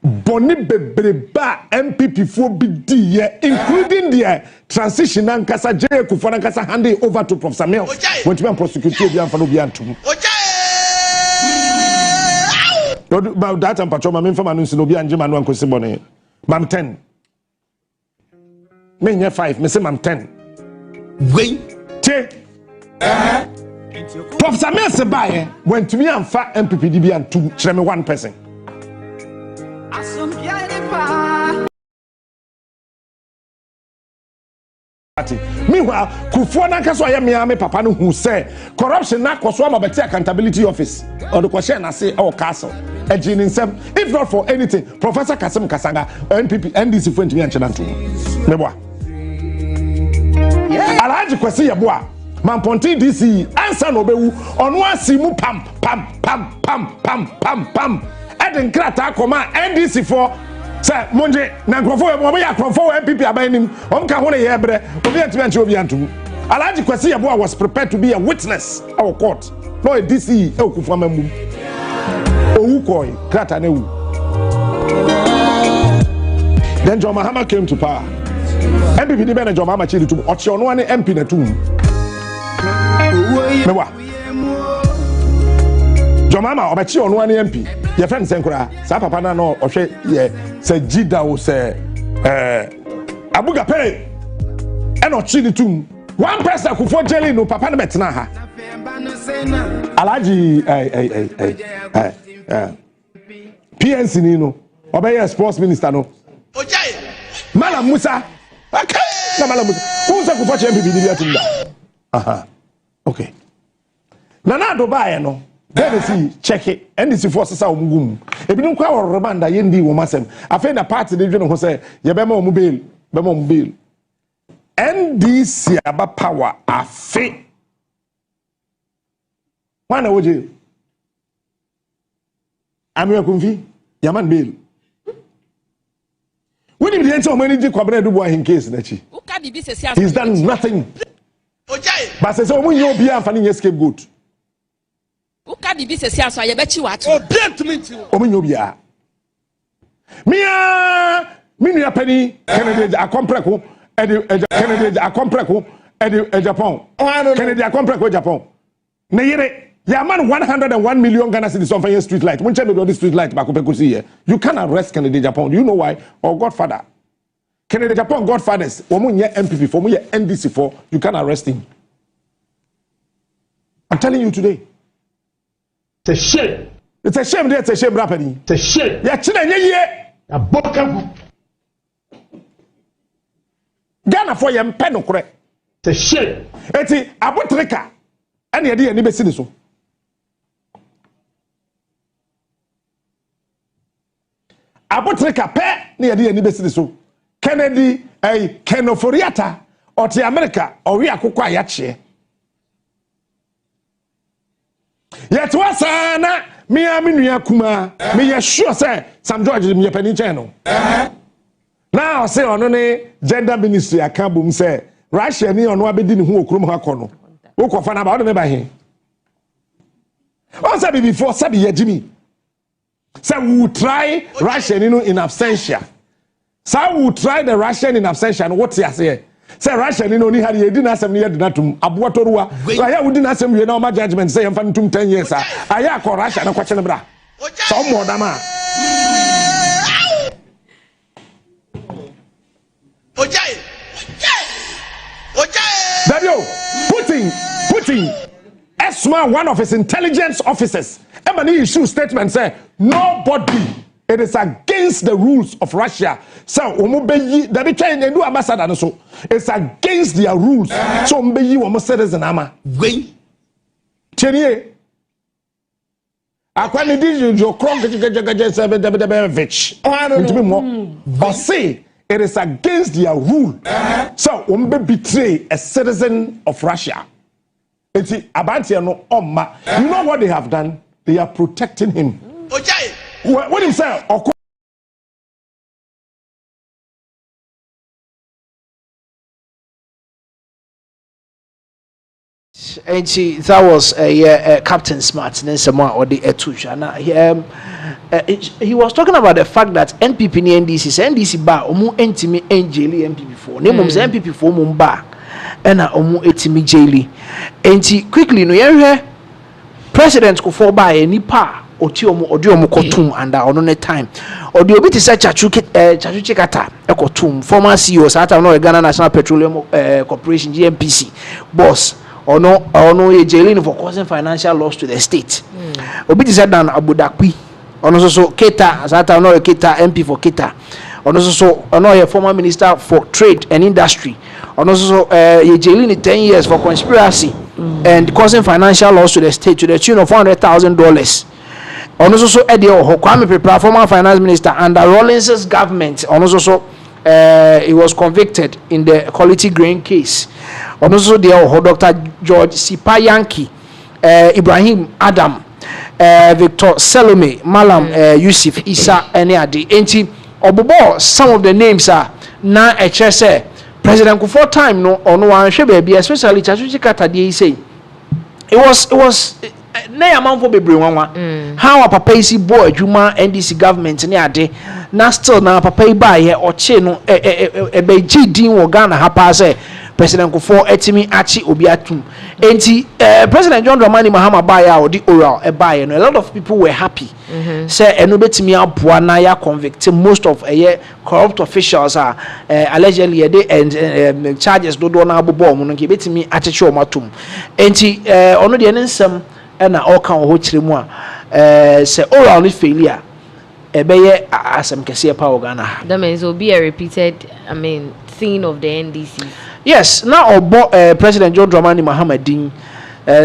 Boni bebreba MPP for BD, including the transition and Kasa J. Kufuor and Kasa handing over to Professor Mills. When to be prosecuted, you are for Obiantu. About that, and Patrol, my information is Obi and Jim and 1 Mam 10. Me 5, me say mam 10. Wait. Professor Mese Baye went to me and fat MPPDB and to Chreme one person. Meanwhile, Kufwana Kaswaya Miami Papa who say corruption na Koswama Beti Accountability Office or the question I say our castle. A gene in some, if not for anything, Professor Kasem Kasanga, NPP, NDC friend to me and Chenantu. Meboa. Alaji Kwesi Yabua, Mamponti DC, answer no bewu, on one simu pam. Eden Krata Koma, NDC for. Sir, Monje, Nankrofo, Mobia Crofo, MPP abanim, Omkahone Yebre, Obiantu Obiantu. Alaji Kwesi Yabua was prepared to be a witness our court. No a DC, Okufamamu. Oukoi, Krataneu. Then John Mahama came to power. MPP did John Mahama Chili to Ochionwane MP Natum. John Mahama, Obachi on one MP. Your friend Senkura, Sapapana no, or say Jida or say Abuga Pere. And not Chili too. One person who for jelly no Papa Metnaha. Alaji, PNC Nino, Obey sports minister no. Malam Musa, okay, no Malam Musa. Who's a for MPP? Aha, okay. Nana Dubai no. Then see check it. NDC forces are mugum. If you don't call Romanda, Yendi womasem. I find a party they don't say Yabemo mobile, Bemo mobile. NDC about power are fake. One of you. I'm your confi. Yaman bill. When you didn't so many Jacobin do in case that he's done nothing. But says, oh, you be a funny scapegoat. Uka bibi se si aso ayebechi wa to. Ominyobia. Mia minia penny Kennedy a compreko Kennedy a compreko Japan. Kennedy a compreko Japan. Na yere ya man 101 million Ghana cedis on fire street light. When check the street light back up here. You can't arrest Kennedy Japan. Do you know why? Or Godfather. Kennedy Japan Godfathers. Omunye MPP for me NDC for you can't arrest him. I'm telling you today. It's a shame. It's a shame there, it's a shame, Rapani. It's a shame. Yeah, China, yeah. A boka. Ghana for your pen, correct. It's a shame. It's a abotreka. Any idea, any best so. Abotreka, pe, any idea, any best so. Kennedy, Ken Ofori-Atta, or the America, or we are Kukwa Yache. Yet was na me aminua kuma me sure say Sam George me penny channel. Now say ono ne gender ministry akabum say Russia ni ono abedi ne hu okrum ha kono. Wo kofa na ba wo me ba he. O say before say be Jimmy. Say we try Russia ni no in absentia. Say we try the Russian in absentia and what you say. Say Russia ni no ni had ye didn't asem ni yedinatum abotorua aya we didn't asem we na ma judgment say yemfa ntum 10 years aya ko Russia na kwache ne bra so mo dama ojai Dario Putin Esma one of his intelligence officers Emani issue statement say nobody. It is against the rules of Russia. So, that be trying to do ambassador so. It's against their rules. So, mbeyi womo citizen ama. Wait. Cheniye. Akwani di jo krong but say it is against their rule. So, umbe betray a citizen of Russia. It's abanti no omma. You know what they have done? They are protecting him. Okay. What him say? And see, that was Captain Smart. Then someone or the Etusha. He was talking about the fact that NPP and NDC bar omu entimi NJL MPP for. Name of MPP for Mumba and omu etimi jaili. And quickly no President ko for by any pa. odio kotum and ono ne time odi obi ti say Chachu Chikata ekotum former CEO sata no Ghana National Petroleum Corporation GNPC boss ono ye jailing for causing financial loss to the state obi ti say Dan Abudakwi ono so Keta sata no Keta MP for Keta ono so ono ye former minister for trade and industry ono so ye jailing 10 years for conspiracy and causing financial loss to the state to the tune of $400,000. Also, so Eddie Kwame Prepra, former finance minister under Rawlings's government, also he was convicted in the quality grain case. Also, there Dr. George Sipayanki, Ibrahim Adam, Victor Salome, Malam Yusuf Isa, and Adi. Obobo, some of the names are now HSA. President Kufuor time no one baby, especially Chachu Chikata dey say it was na amount for bebre wanwa how a papa is boy adwuma NDC government ne ade na still na papa buy here oche no be gidin wo Ghana ha pa say President Kufuor etimi achi obi atum enti President John Dramani Mahama buy ya odi oral e buy no a lot of people were happy say eno betimi aboa na ya convict most of corrupt officials are allegedly and charges do na abobo omo no ke betimi acheche omatum enti ono de nsem na all kan ho kire mu a say oral ni failure ebeye asem kese pa Ghana. That means it will be a repeated thing of the NDC. Yes, now obo President John Dramani Mahama din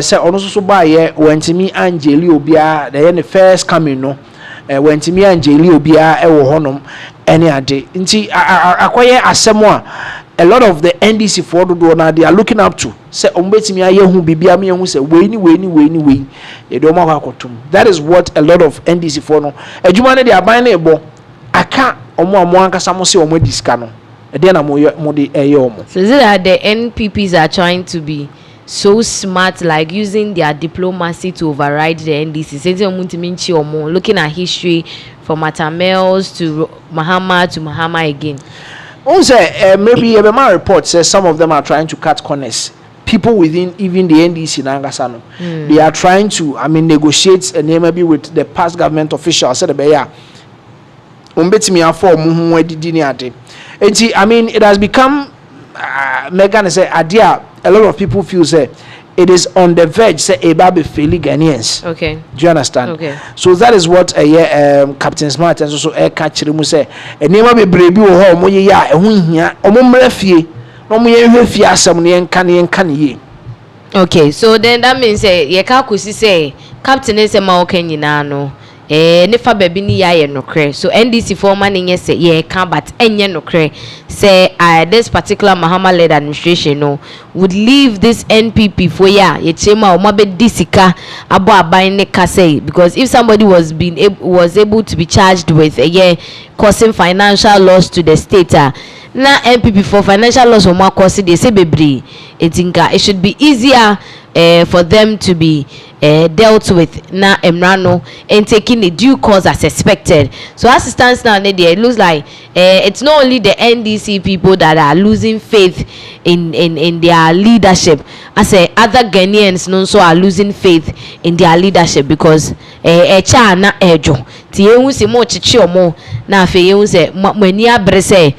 say ono so buy wentimi Angeli obia the first coming no wentimi Angeli obia e wo honom ene ade nti akoye asemo a lot of the NDC for do na they are looking up to say ombetimi aye hu bibia me hu say we ni e do ma akotum. That is what a lot of NDC for no adwuma ne dey aban na ebo aka omo ankasa mo se omo disika no e dey na mo de omo. So is it that the NPPs are trying to be so smart, like using their diplomacy to override the NDC? Looking at history from Matamels to Mahama again. Also, maybe my report says some of them are trying to cut corners. People within even the NDC in Angasano, they are trying to, negotiate maybe with the past government officials. Said, it has become, Megan say, a lot of people feel say it is on the verge say Ebabe Feli Ghanaians. Okay. Do you understand? Okay. So that is what Captain Smart and also Air Catcher mu say. E nema be brebi wo ho mo ye ya e ho hia omo mra fie no mo ye hwe fie asem ne enka ye. Okay, so then that means ye ka kusi say Captain is ma o kan nyina no nefa baby ni ya ye nokre. So NDC former ni say ye can but enye nokre say this particular Mahama led administration no would leave this NPP for ya ye chema o mabe disika abo aban ne ka say, because if somebody was able to be charged with causing financial loss to the state na NPP for financial loss o ma cause they say bebre etinka it should be easier for them to be dealt with na emrano and taking the due course as expected. So as it stands now, it looks like it's not only the NDC people that are losing faith in their leadership. I say other Ghanaians also are losing faith in their leadership because echa na ejo ti ehun se mo chichi omo na afi ehun se mani abrese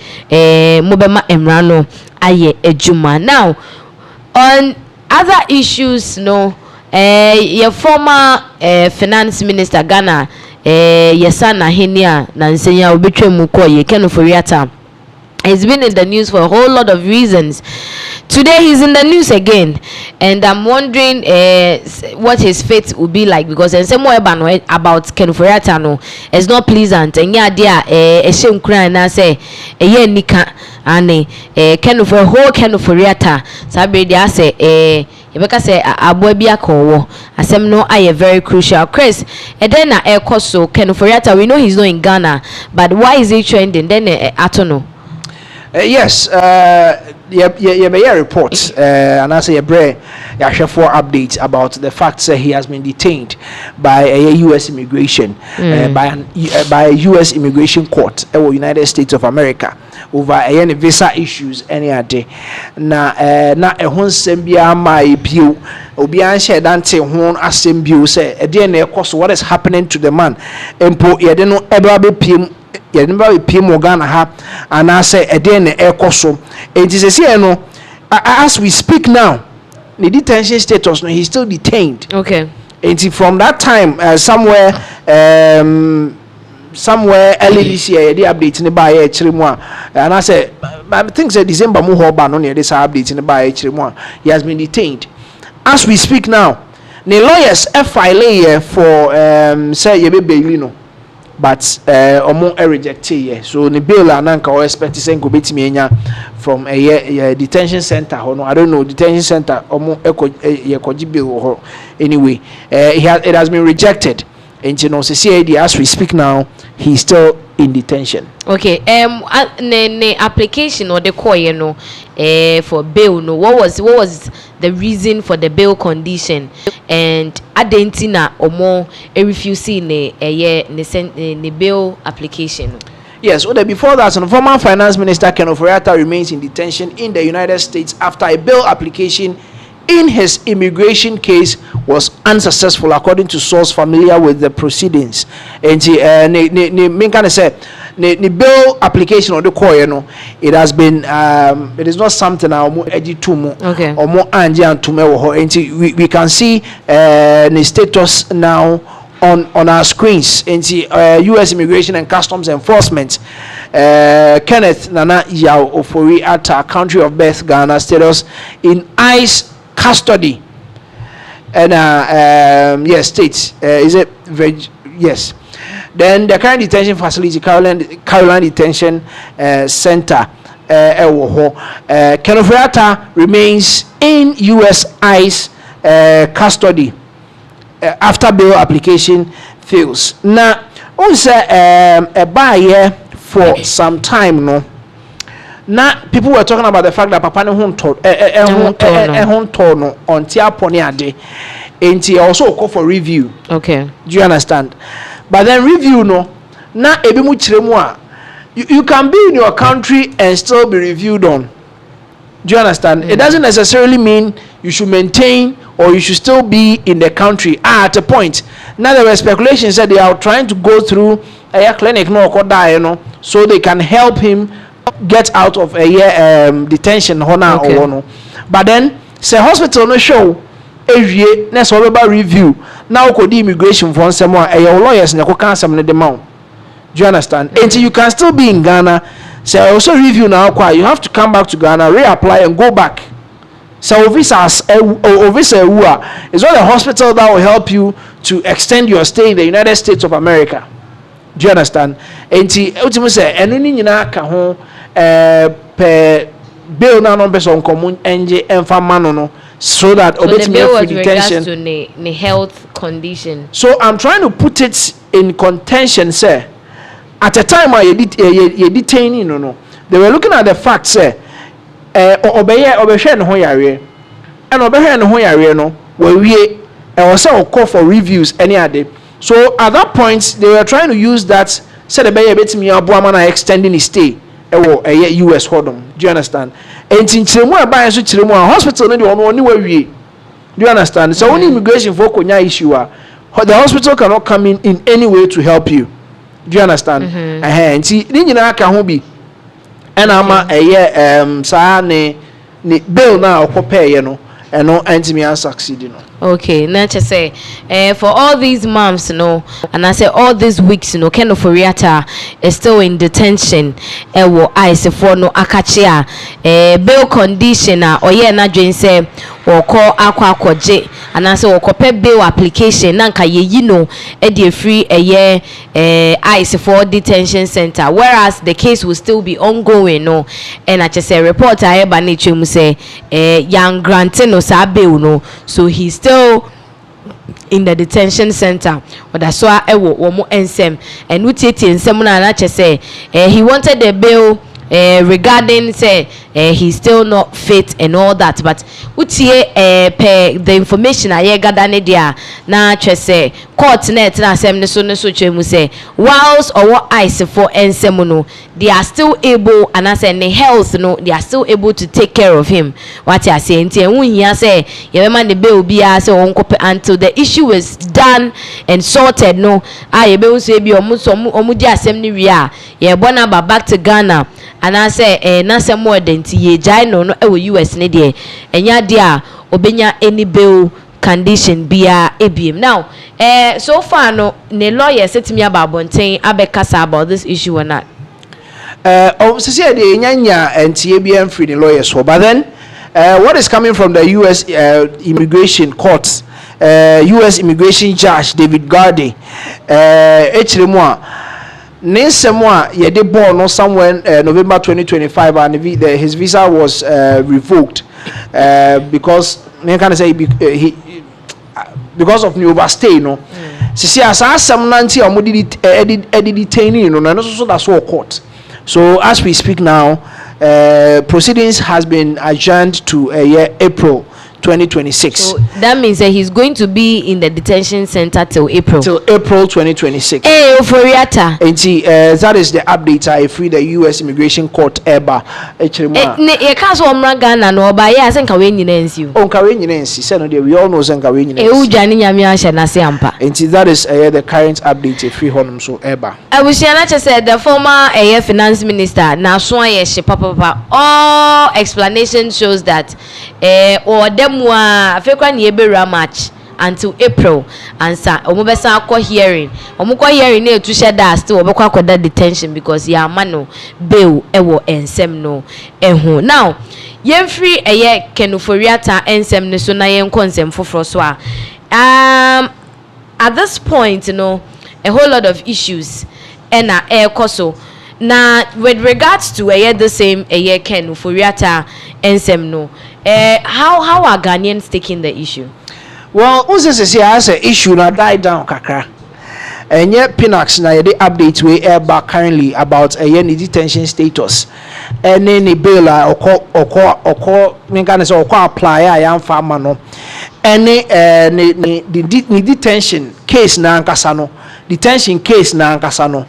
mo be ma emrano aye ejuma. Now on other issues, your former finance minister Ghana, Yesana Henia Nansenya Obitre Mukoye Ken Ofori-Atta. He's been in the news for a whole lot of reasons. Today he's in the news again, and I'm wondering what his fate will be like, because in some way about Ken Ofori-Atta no, it's not pleasant. And yeah, dear, shame cry and I say, nika ane Ken Ofori-Atta. Sabi dia say Rebecca say aboabia kowo asem no aye very crucial. Chris, then na ekoso Ken Ofori-Atta, we know he's not in Ghana, but why is he trending then atono? Yes, yeah, reports and I say a for updates about the fact that he has been detained by a U.S. immigration by a U.S. immigration court in the United States of America. over any visa issues any ade na ehon sembia mai bio obi an share dante ho asembio say ede na ekoso what is happening to the man empo yede no eba be piem yede no be piem Ghana ha ana say ede na ekoso enti sese no as we speak now the detention status no he's still detained. Okay. Enti from that time somewhere early this year they update in the by and I say I think say December mu ho ba no ne this update in the by he has been detained as we speak now. The lawyers file here for say ye be bail no but omo reject here so the bail ananka or expect say go betimi enya from a detention center no I don't know detention center omo ye koji bail anyway it has been rejected. And you know, as we speak now, he's still in detention. Okay. The application or the call, you know, for bail. No, what was the reason for the bail condition? And Adentina or more refusing the bail application. Yes, well, before that, the former finance minister Ken Ofori-Atta remains in detention in the United States after a bail application in his immigration case was unsuccessful, according to source familiar with the proceedings. And the bail application or the call, you know, it has been it is not something or more okay or more and we can see the status now on our screens. And U.S. Immigration and Customs Enforcement, Kenneth Nana Yao Ofori-Atta, country of birth Ghana, status in ICE custody and yes states is it yes. Then the current detention facility Caroline Detention Center Ken Ofori-Atta remains in US ICE custody after bail application fails. Now also a buyer for some time no. Now people were talking about the fact that Papa no on tia pony ade and also call for review. Okay. Do you understand? But then review no na ebi mu chiremu a you can be in your country and still be reviewed on. Do you understand? It doesn't necessarily mean you should maintain or you should still be in the country at a point. Now there were speculations that they are trying to go through a clinic no so they can help him get out of a year detention hona okay. or no. But then say hospital no show ewie na so about review now ko di immigration for some more lawyers na ko kan some the mount. Do you understand? Until you can still be in Ghana, say also review now you have to come back to Ghana, reapply and go back. So visa is not the hospital that will help you to extend your stay in the United States of America. Do you understand? Until ultimately say enuni nyina ka ho per bail na no person common enje emfa mano no so that obetimi free detention to the health condition. So I'm trying to put it in contention, sir. At a time where you detaining no, they were looking at the fact, sir. Obeye no ho yare, and obeye no ho yare no, where we also call for reviews any other. So at that point, they were trying to use that. Said obeye betimi abuama na extending his stay. A US hodom. Do you understand? And in Chiremu by Chiremu hospital no anywhere. Do you understand? So only immigration for konya issue the hospital cannot come in any way to help you. Do you understand? And see ni nyina aka ho bi and ama sa ne bail na okopeye no eno antimi an succeed no. Okay, now to say, for all these months, and I say all these weeks, Ken Ofori-Atta is still in detention. I for no akachia, bail condition, or na join say, or call aqua j, and I say or copy bail application, nanka ye free a year, ICE for detention center, whereas the case will still be ongoing, and I just say report I have nature say, young granted no sa bail no, so he's still in the detention center. But that's why I will more ensem and we take in some say he wanted the bail regarding say he's still not fit and all that. But utie per the information I gather there na say court net na asem ne so chemu say whilst or what ice for ensemuno they are still able and as in the health no they are still able to take care of him. What you say nti ehun hia say ye man the bill bia say onkope until the issue is done and sorted no ye be so bi omu di asem ni wi a ye bona back to Ghana and I say na say more than ti ye jai no US ne de enya de a obenya any bill condition bia ebiem. Now so far no ne lawyer set me about bonten abekasa about this issue or not. Say the nyanya and TBM free the lawyers for, but then what is coming from the US immigration courts, US immigration judge David Gardy, Nensemwa ye de born no somewhere November 2025 and his visa was revoked because can say because of new overstay no. Sisi asasam nanti omudi detaining no no so that's all court. So as we speak now, proceedings has been adjourned to April 2026. So that means that he's going to be in the detention center till April. Till April 2026. Hey, Ofori-Atta. And that is the update. I free the U.S. Immigration Court eba. You can't so Ghana no, but yeah, I think I win you. Oh, Kawenyenensi. Say no, we all know Kawenyenensi. Ujani nyamia shenasi ampa. And that is the current update. Free honum so eba. I wish I said the former finance minister now swan papa. All explanation shows that or them wa fekwa ni ebera match until April and sa omobesa akọ hearing omukọ hearing na etu sheda still obekwa akoda detention because ya mano bail ewo ensem no ehu. Now yemfree Ken Ofori-Atta ensem ne so na yen konsem foforo so a at this point, you know, a whole lot of issues and koso. Now, with regards to the same Ken Ofori-Atta ensem no, how are Ghanaians taking the issue? Well, say as an issue na die down kakra. And yet Pinaxtv na the update we back currently about any detention status. And then the bail or apply I am farmer no. And the detention case na ankasa detention case na ankasa no.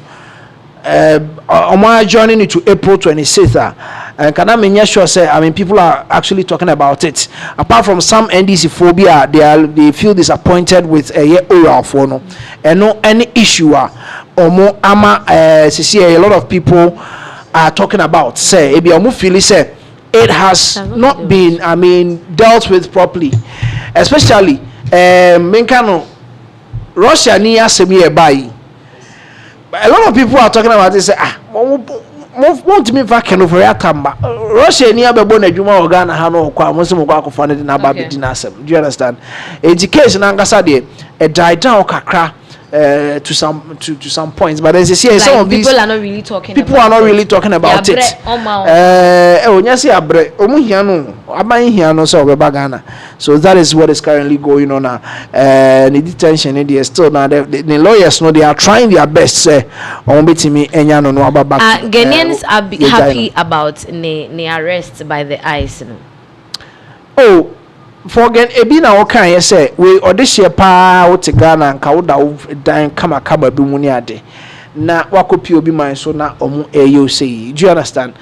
Joining it to April 26th. And can I mean sure say people are actually talking about it. Apart from some NDC phobia, they feel disappointed with a oral for no and no any issue or more a lot of people are talking about say say it has not been dealt with properly, especially Russia near semi by. A lot of people are talking about this. Want me back Ken Ofori-Atta. Russia near Bebona Juma or Ghana Hano kwa Muslim Wako funded in Ababi Dinasem. Do you understand? Education Angasadi a died down kakra to some points, but as you see, like some of these people are not really talking. People are not really talking about it. So that is what is currently going on now. The detention in still now. The lawyers know they are trying their best. Say, Ghanaians are happy about the arrest by the ICE. Oh. Forget ebi na okan ye say we odehye pa wo te Ghana nka wo da dan kama kaba bi mu ni ade na wakopi obi man so na omu eyo say. Do you understand?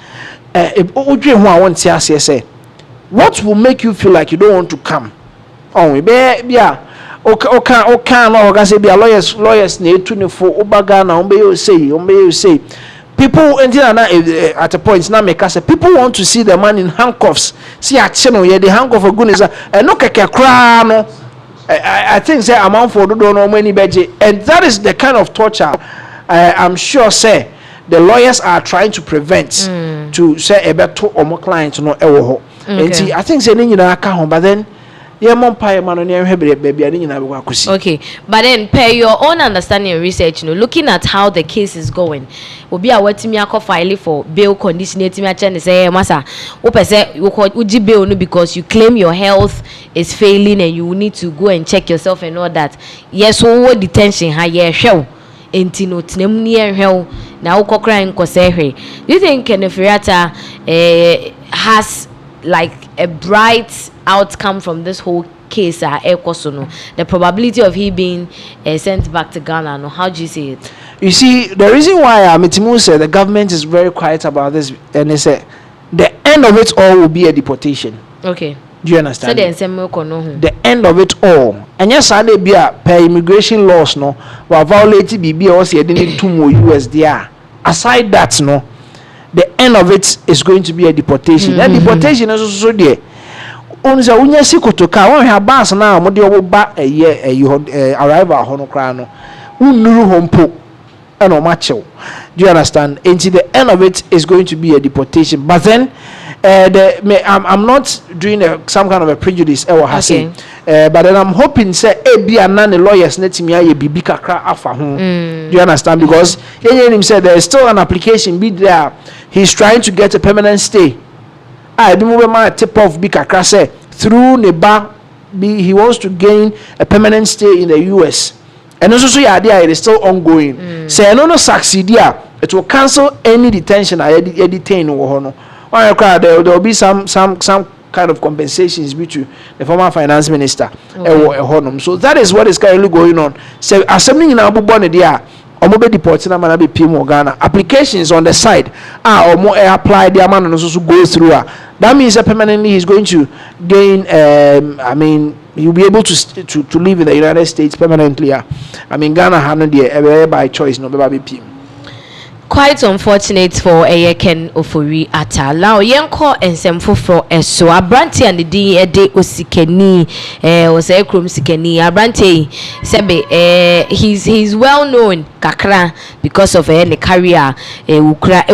Odwe ho a won te ase say what will make you feel like you don't want to come? Oh we be bia okan no oga say bia lawyers na etu ne fo obaga na ombe say people at a point now make us people want to see the man in handcuffs. See a channel here the handcuff of goodness and no keke kra no. I think say amount for don't know many budget and that is the kind of torture I'm sure say the lawyers are trying to prevent to say a better or more clients no ewo. And I think say ni na aka ho but then okay, but then per your own understanding and research, looking at how the case is going, will be a wetimi file for bail conditioning say masa uji bail because you claim your health is failing and you need to go and check yourself and all that. Yes, what detention ha show. enti no tenem ni ehwew na ukokra nkosehwe. Do you think Ken Ofori-Atta has like a bright outcome from this whole case? The probability of he being sent back to Ghana, no? How do you see it? You see, the reason why Mitimu said the government is very quiet about this, and they said the end of it all will be a deportation. Okay. Do you understand? So the end of it all. And yes, I be per immigration laws, no, while violating BB or say didn't two more USDR. Aside that, no, the end of it is going to be a deportation. That deportation is also there. Only unya sikoto ka won ha bas na mo de oba arrival hono kra no unuru hompo and o macho. Do you understand? Until the end of it is going to be a deportation. But then I'm not doing some kind of a prejudice okay. But then I'm hoping say be and the lawyers net me aye bibi kakra afa ho. Do you understand? Because him said there is still an application be there. He's trying to get a permanent stay. I be move my tip off be kakra say through Neba he wants to gain a permanent stay in the US. And also so idea it is still ongoing. Say no succeed here, it will cancel any detention I detain no. There will be some kind of compensations between the former finance minister. Okay. So that is what is currently going on. So assembling in Abu Bonnet there, or mobile deporting a man be PM Ghana. Applications on the side or more apply the man and also go through. That means that permanently he's going to gain he'll be able to live in the United States permanently. I mean Ghana had by choice, no baby PM. Quite unfortunate for Ken Ofori-Atta. Now, yenko ensemfo for so Abranti and the D Osikeni was a krum sikeni. Abranti sebe he's well known kakra because of the career ukra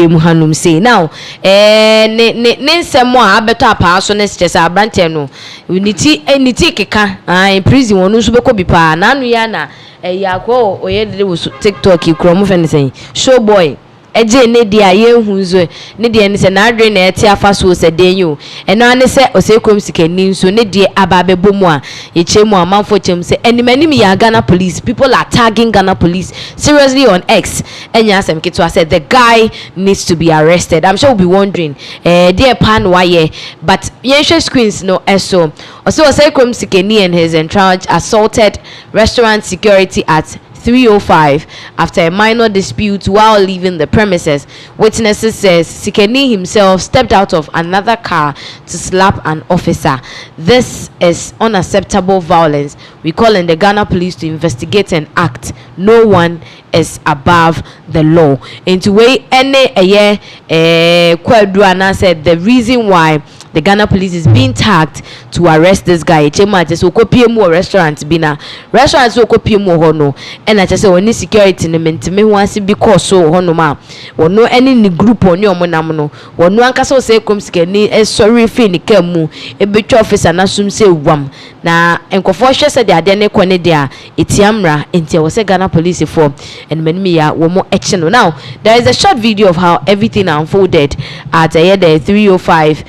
muhanum say. Now ne nsemo abeto apa so ne stress Abranti no niti keka in prison wonu so beko bipa na anu ya na yako oyedede was TikTok ikromo fen say show boy eje ne dia ye hunzo ne dia ne se na adre na eti afa so se denyo eno ane se osekrom sikani nso ne dia ababe bomu a ye chemu amanfo chem se enimani mi ya Ghana police, people are tagging Ghana police seriously on X. Enya asem keto said the guy needs to be arrested. I'm sure we'll be wondering dear pan why, but yensha screens no eso also osekrom sikani and his in charge assaulted restaurant security at 3:05 after a minor dispute while leaving the premises. Witnesses says Sikeni himself stepped out of another car to slap an officer. This is unacceptable violence. We call on the Ghana police to investigate and act. No one is above the law. Into way any Kwadwana said the reason why the Ghana police is being tagged to arrest this guy. Chema just okopie mu restaurant bina. Restaurant so okopie mu hono. And I just say oni security ne mentime ho ase because so hono ma. Wono any ni group oni omonam no. Wono ankasa say kom sikani sorry fi ni kamu. Ebetwa officer na sum say wam. Na enkofo hwe se de ade ne kone de a etiamra enti wo say Ghana police for and menme ya wo mo action. Now there is a short video of how everything unfolded at the 3:05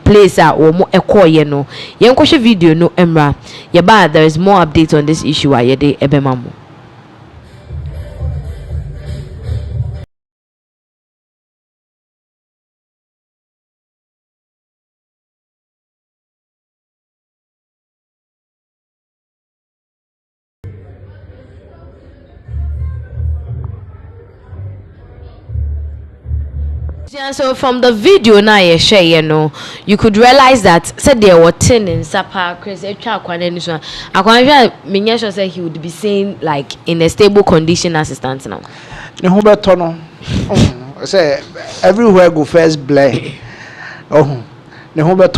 place wo mo ekoye no yenkohwe video no emra yeba. There is more updates on this issue ayede ebemamu. So from the video now you share, you could realize that said there were 10 in Sapa Chris I say he would be saying like in a stable condition as it stands now. Say everywhere go first blame. Oh, but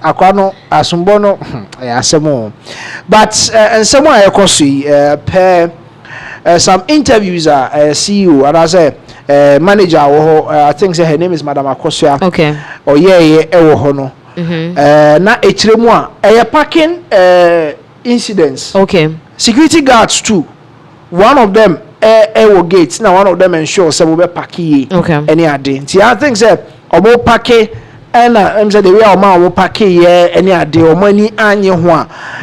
akwano asumbono asemo. But and someone some interviews are CEO and I say manager I think say her name is Madam Akosia. Okay. Oh no. Na echiremu a parking incidents. Okay. Security guards too. One of them gates. Now one of them ensure say we be parking. Okay. Any ade. I think say omo parking and I'm said the way our man will pack here any ade or money anye ho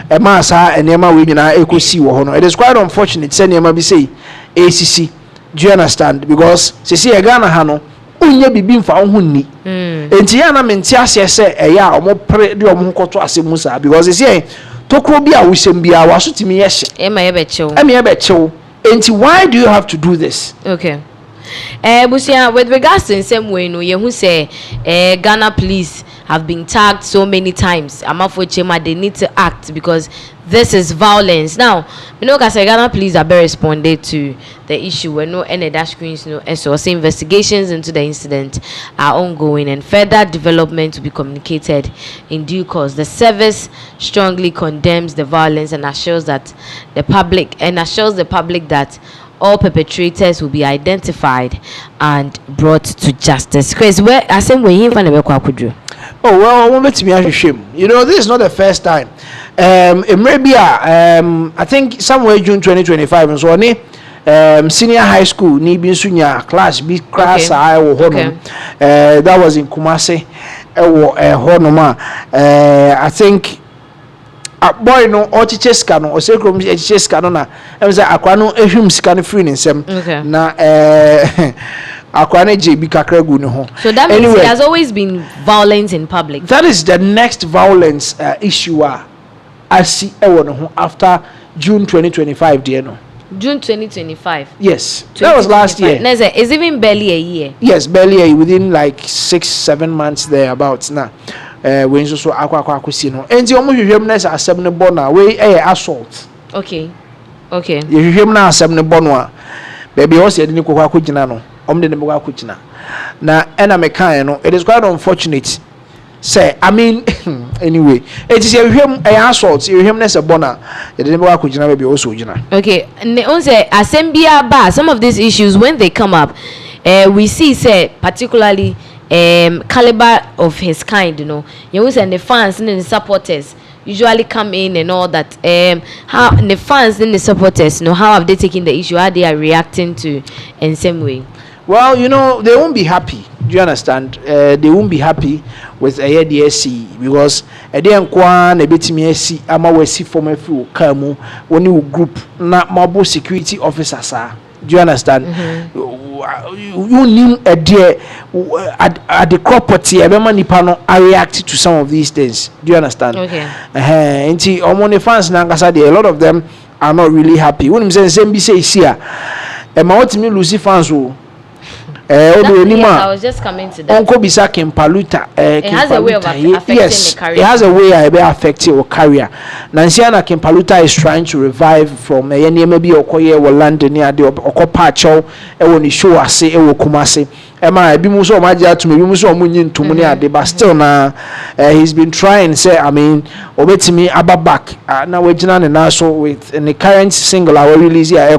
a massa and Emma we na ekosi wo ho no. It is quite unfortunate say Emma be say ACC. Do you understand? Because see Ghana ha no unye bibi mfa ho ni. Enti ya na menti ase say eya omo pre de omo koto asemu sa because see tokro bi a wo sem bia wa so timi ye hye. Emma ye be chew. Emma ye be chew. Enti why do you have to do this? Okay. Busia, with regards to in same way, no, you who say Ghana police have been tagged so many times. Chema, they need to act because this is violence. Now, you know, because Ghana police are very responded to the issue when no any dash screens, no SOC investigations into the incident are ongoing and further development to be communicated in due course. The service strongly condemns the violence and assures the public that all perpetrators will be identified and brought to justice. Chris, where I say we him oh well, you know, this is not the first time. I think somewhere June 2025 and so on. Senior high school ni bin sunya class B class I that was in Kumasi. I think boy no ochiche ska no osekrom echiche ska no na em say akwa no ehwim ska no free nsem na akwa na je bi kakra gu ne ho. So that means there has always been violence in public. That is the next violence issue I see ewo no ho after June 2025 there no. June 2025. Yes, that was last year. It's even barely a year. Yes, barely a year, within like 6-7 months thereabouts now. When so akwa no enti omo hwehwem na asem ne bo na we assault. Okay ye hwehwem na asem ne bo no a baby o se de ne kokwa kogina no omo de ne bo akogina na ena me kan no. It is quite unfortunate say I mean anyway it is ye hwehwem assault ye hwehwem na se bo na ye de ne bo akogina baby o so ogina. Okay, ne on say asem bia ba some of these issues when they come up we see say particularly caliber of his kind, you know. You and the fans and the supporters usually come in and all that. How the fans and the supporters, you know, how have they taken the issue? How they are reacting to in same way? Well, you know, they won't be happy. Do you understand? They won't be happy with a DSC because a day and quan a bit me see ama we see from a few kamu when you group na mobile security officers are. Do you understand? You need a dear at the property every nipa no react to some of these things. Do you understand? Okay. And see on fans na a lot of them are not really happy. When say here e ma what me lose fans o I was just coming to that. Uncle Bisa Paluta, it has a way of affecting the career. It has a way of affecting your career. Nansiana Paluta is trying to revive from maybe Okoye or London near the Okopacho, when show us say Kumasi. Emma Bimuso Maja to me, Bimuso Munin to Munia de Bastel. He's been trying, say, I mean, obey me Ababak. Now we're and also with in the current single I will release here.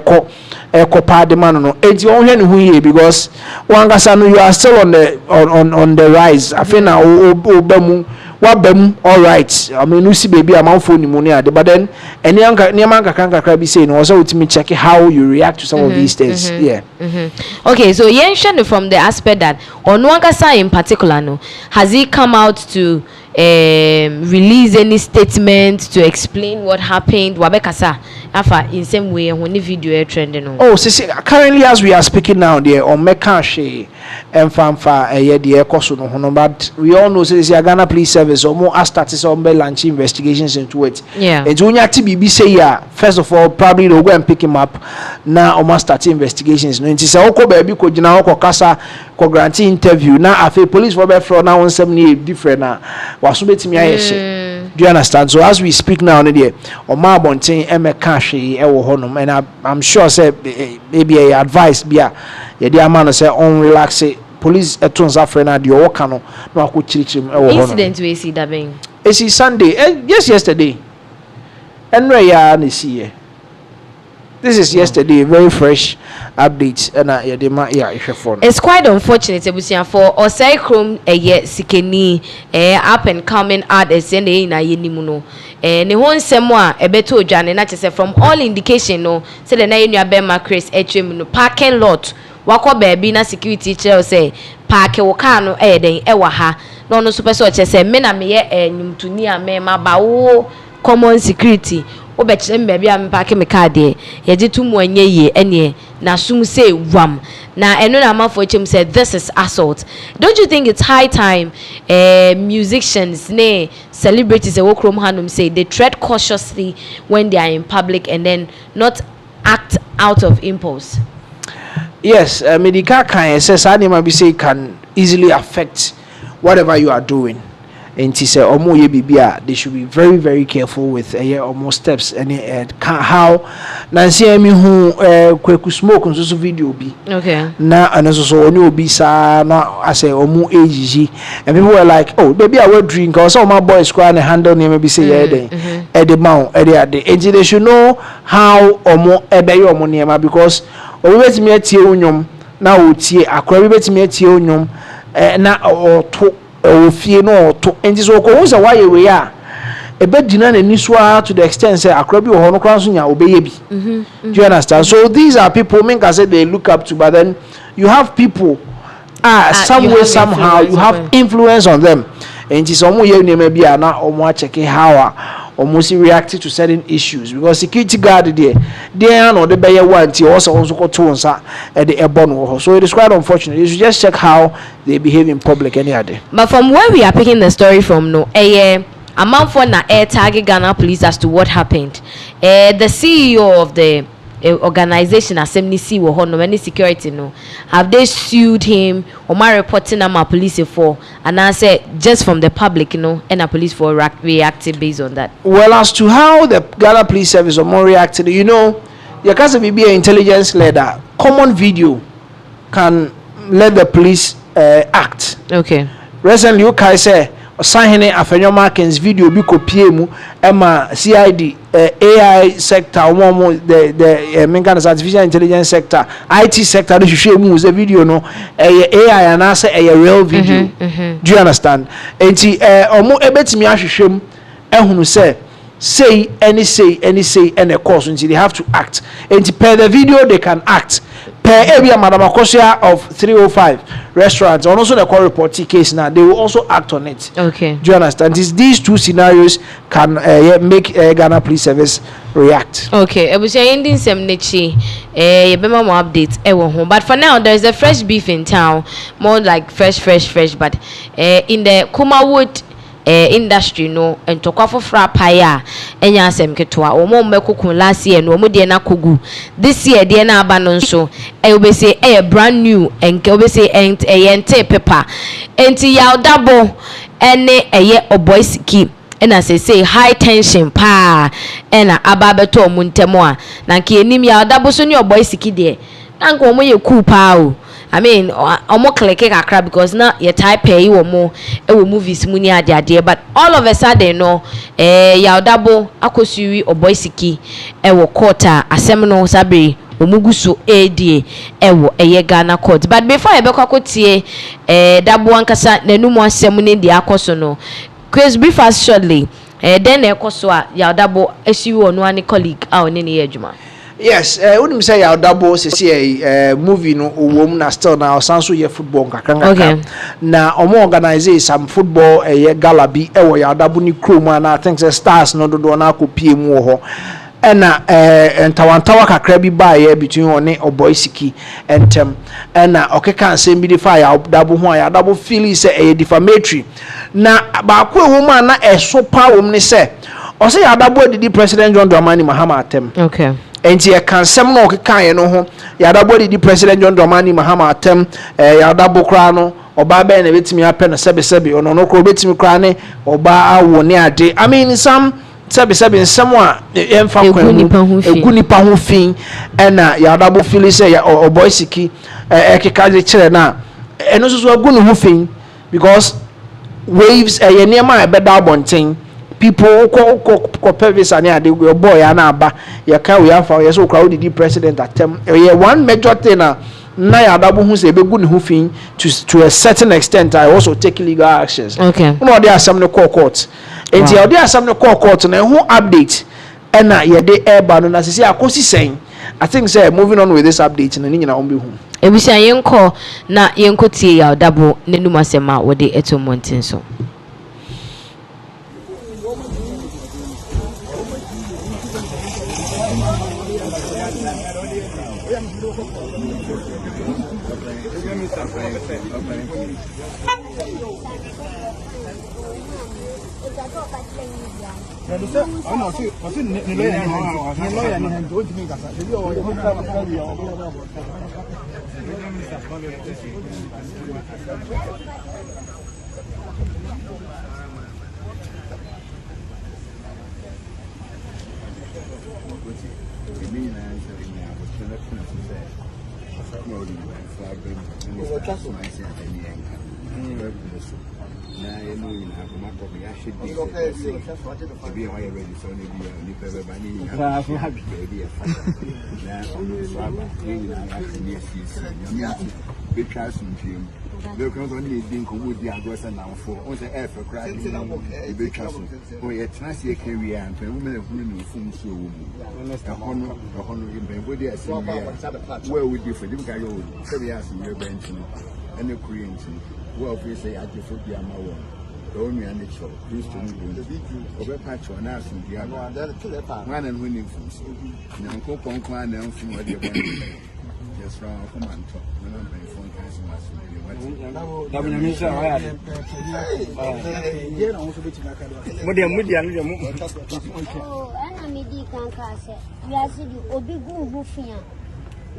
Ekopa de man no enti on hwe ne hu ye because wangasa no you are still on the rise afena obamu wabam all right I mean you see baby amanfo ni mu ne ade but then eni anka ne man kakra bi say no also ultimate check how you react to some of these things. Okay, so yen from the aspect that on wangasa in particular no has he come out to release any statement to explain what happened wabekasa afa in same way when the video trending on. Oh, see, currently as we are speaking now there on Mekanshe and Fanfa the Ekoso no but we all know say the Ghana Police Service or more started some launch investigations into it. Yeah. And when you TBB say first of all probably they'll go and pick him up now almost start investigations. No, it's say oko baby ko jina oko kasa ko grant interview now afa police for be fraud now 178 different na waso betimi ayeshe. Do you understand? So as we speak now, there, or my bonting Emekashi, and I'm sure say maybe a advice be a dear man say on relax police at Tons Africa, the Okano, no could teach him. Incident we see that being. It's Sunday, just yesterday. And we see. This is yesterday, very fresh update, and it's quite unfortunate for Osai Chrome Sikeni up and coming artists and na yenimuno. Ne won semwa ebeto dwane na chese from all indication no say the na yenu abema Chris etwem no parking lot wakọ baabi na security chair say park wo car no den ewa ha no no super so che me na me ye nyumtuni a me ma ba wo common security wo be kire me bia me park me card ye je tumu anye ye ene na sum say wam na eno na amafo chem said this is assault. Don't you think it's high time musicians ne celebrities e wokrom hanum say they tread cautiously when they are in public and then not act out of impulse? Yes, medical can says animal be say can easily affect whatever you are doing. And he said, "Omo ye bibia, they should be very, very careful with almost steps and how Nancy Emi who kweku smoke on social video be okay na and so only be sa na I say omo age and people were like, oh baby I will drink or some my boys crying and handle name maybe say at the mount at the and they should know how omo ebe omo name because we bet me tie unyom na o tie akwa we bet me tie unyom na o to ofie no to enti so ko wo say why we a ebedina na niswa to the extent say akra bi ho no kran so nya obeye bi. Do you understand? So these are people men can say they look up to, but then you have people some way somehow you have influence on them. Enti so mo ye nema bi na omo a check how almost reacting to certain issues because security guard there no the beye one ti also go to nsa at the airborne. So it is quite unfortunate. You should just check how they behave in public any other. But from where we are picking the story from, no, a month for na air target Ghana police as to what happened. The CEO of the organization assembly see wo no any security no have they sued him or my reporting am police for and I say just from the public and a police for reacting based on that. Well, as to how the Ghana Police Service or more reacted, you can't be an intelligence leader. Common video can let the police act. Okay. Recently, you can say Sahene Afenyo Markins video be mu Emma CID AI sector the Ghana's artificial intelligence sector IT sector they should mu the video no AI and answer a real video. Do you understand? Enti omo ebetimi ahwehwem ehunu say any cause until they have to act. And per the video they can act. Per area Madam Akosia of 305 restaurants and also the call report case now they will also act on it. Okay. Do you understand? These two scenarios can make Ghana Police Service react. Okay. I was saying in some niche more updates but for now there is a fresh beef in town, more like fresh but in the Kumawood industry no and tokwa for paya enya asem ketwa omo mmekokun last year no omo de na kogu this year de na aba no so we say brand new and we say ente paper enti ya double ene oboysiki ena say high tension pa ena aba beto omo ntemo a na nke enim ya double so ni oboysiki de na nko omo ye cool pa o I mean, almost click a crap because now you type pay or more movies money at the idea, but all of a sudden no ya double akosuri or boysiki ewo quarter a seminal sabi omugusu AD ewo Ghana court. But before I beko kotie double ankasa nenumu asemuni di akoso no. Quiz brief us shortly. Then ekoso a ya double SU or no any colleague out in the ejuma. Yes, wouldn't say our double movie no woman na still now sanso ye football kakanga. Okay. Na omo organize some football gala bi ewo ya double ni chroma na I think say stars no do na akopie mu ho. Ena entawantawa kakra bi ba ye between one oboysiki entem ena okeka nsem bi defa ya double ho ya double feel say defamatory. Na ba ko woman na eso pa wom ne say o say ya double didi President John Dramani Mahama atem. Okay. Enti e kan sem no kekan no ho ya dabo di President John Dramani Mahama atem ya dabo kra no oba be na betimi apɛ no sebe ono no kro betimi kra ne oba awo ne ade. I mean some sebe nsem a emfa egu nipa ho fin na ya dabo feel say ya oboysiki ekeka de kire na eno so egu ne ho fin because waves ye niam a be da bonten people ko pervis and ya the boy na aba ya ka we have yes so crowd the president atem one major thing na ya double hu say be gu ne hu fin to a certain extent I also take legal actions. Okay. No dey assembly court and you dey assembly court na hu update na ye dey airba no na say akosi sen I think say moving on with this update na nyina on be hu Ebusia yenko na yenko tie ya dabo nenum asema wode eto montin so. They can only think would be aggressive now for on the air for crying. The castle. Oh, yeah, Transia carry and women of women from so. The honor in Benwoody as where would you for them? I so we ask your bench and the Korean. Well, we say I defer the Amawa. The only and the show, Christian, over patch on us and the other. Man and winning from so. Now, Coco and from what you're going. Yes, round come and talk. Remember, phone Christmas.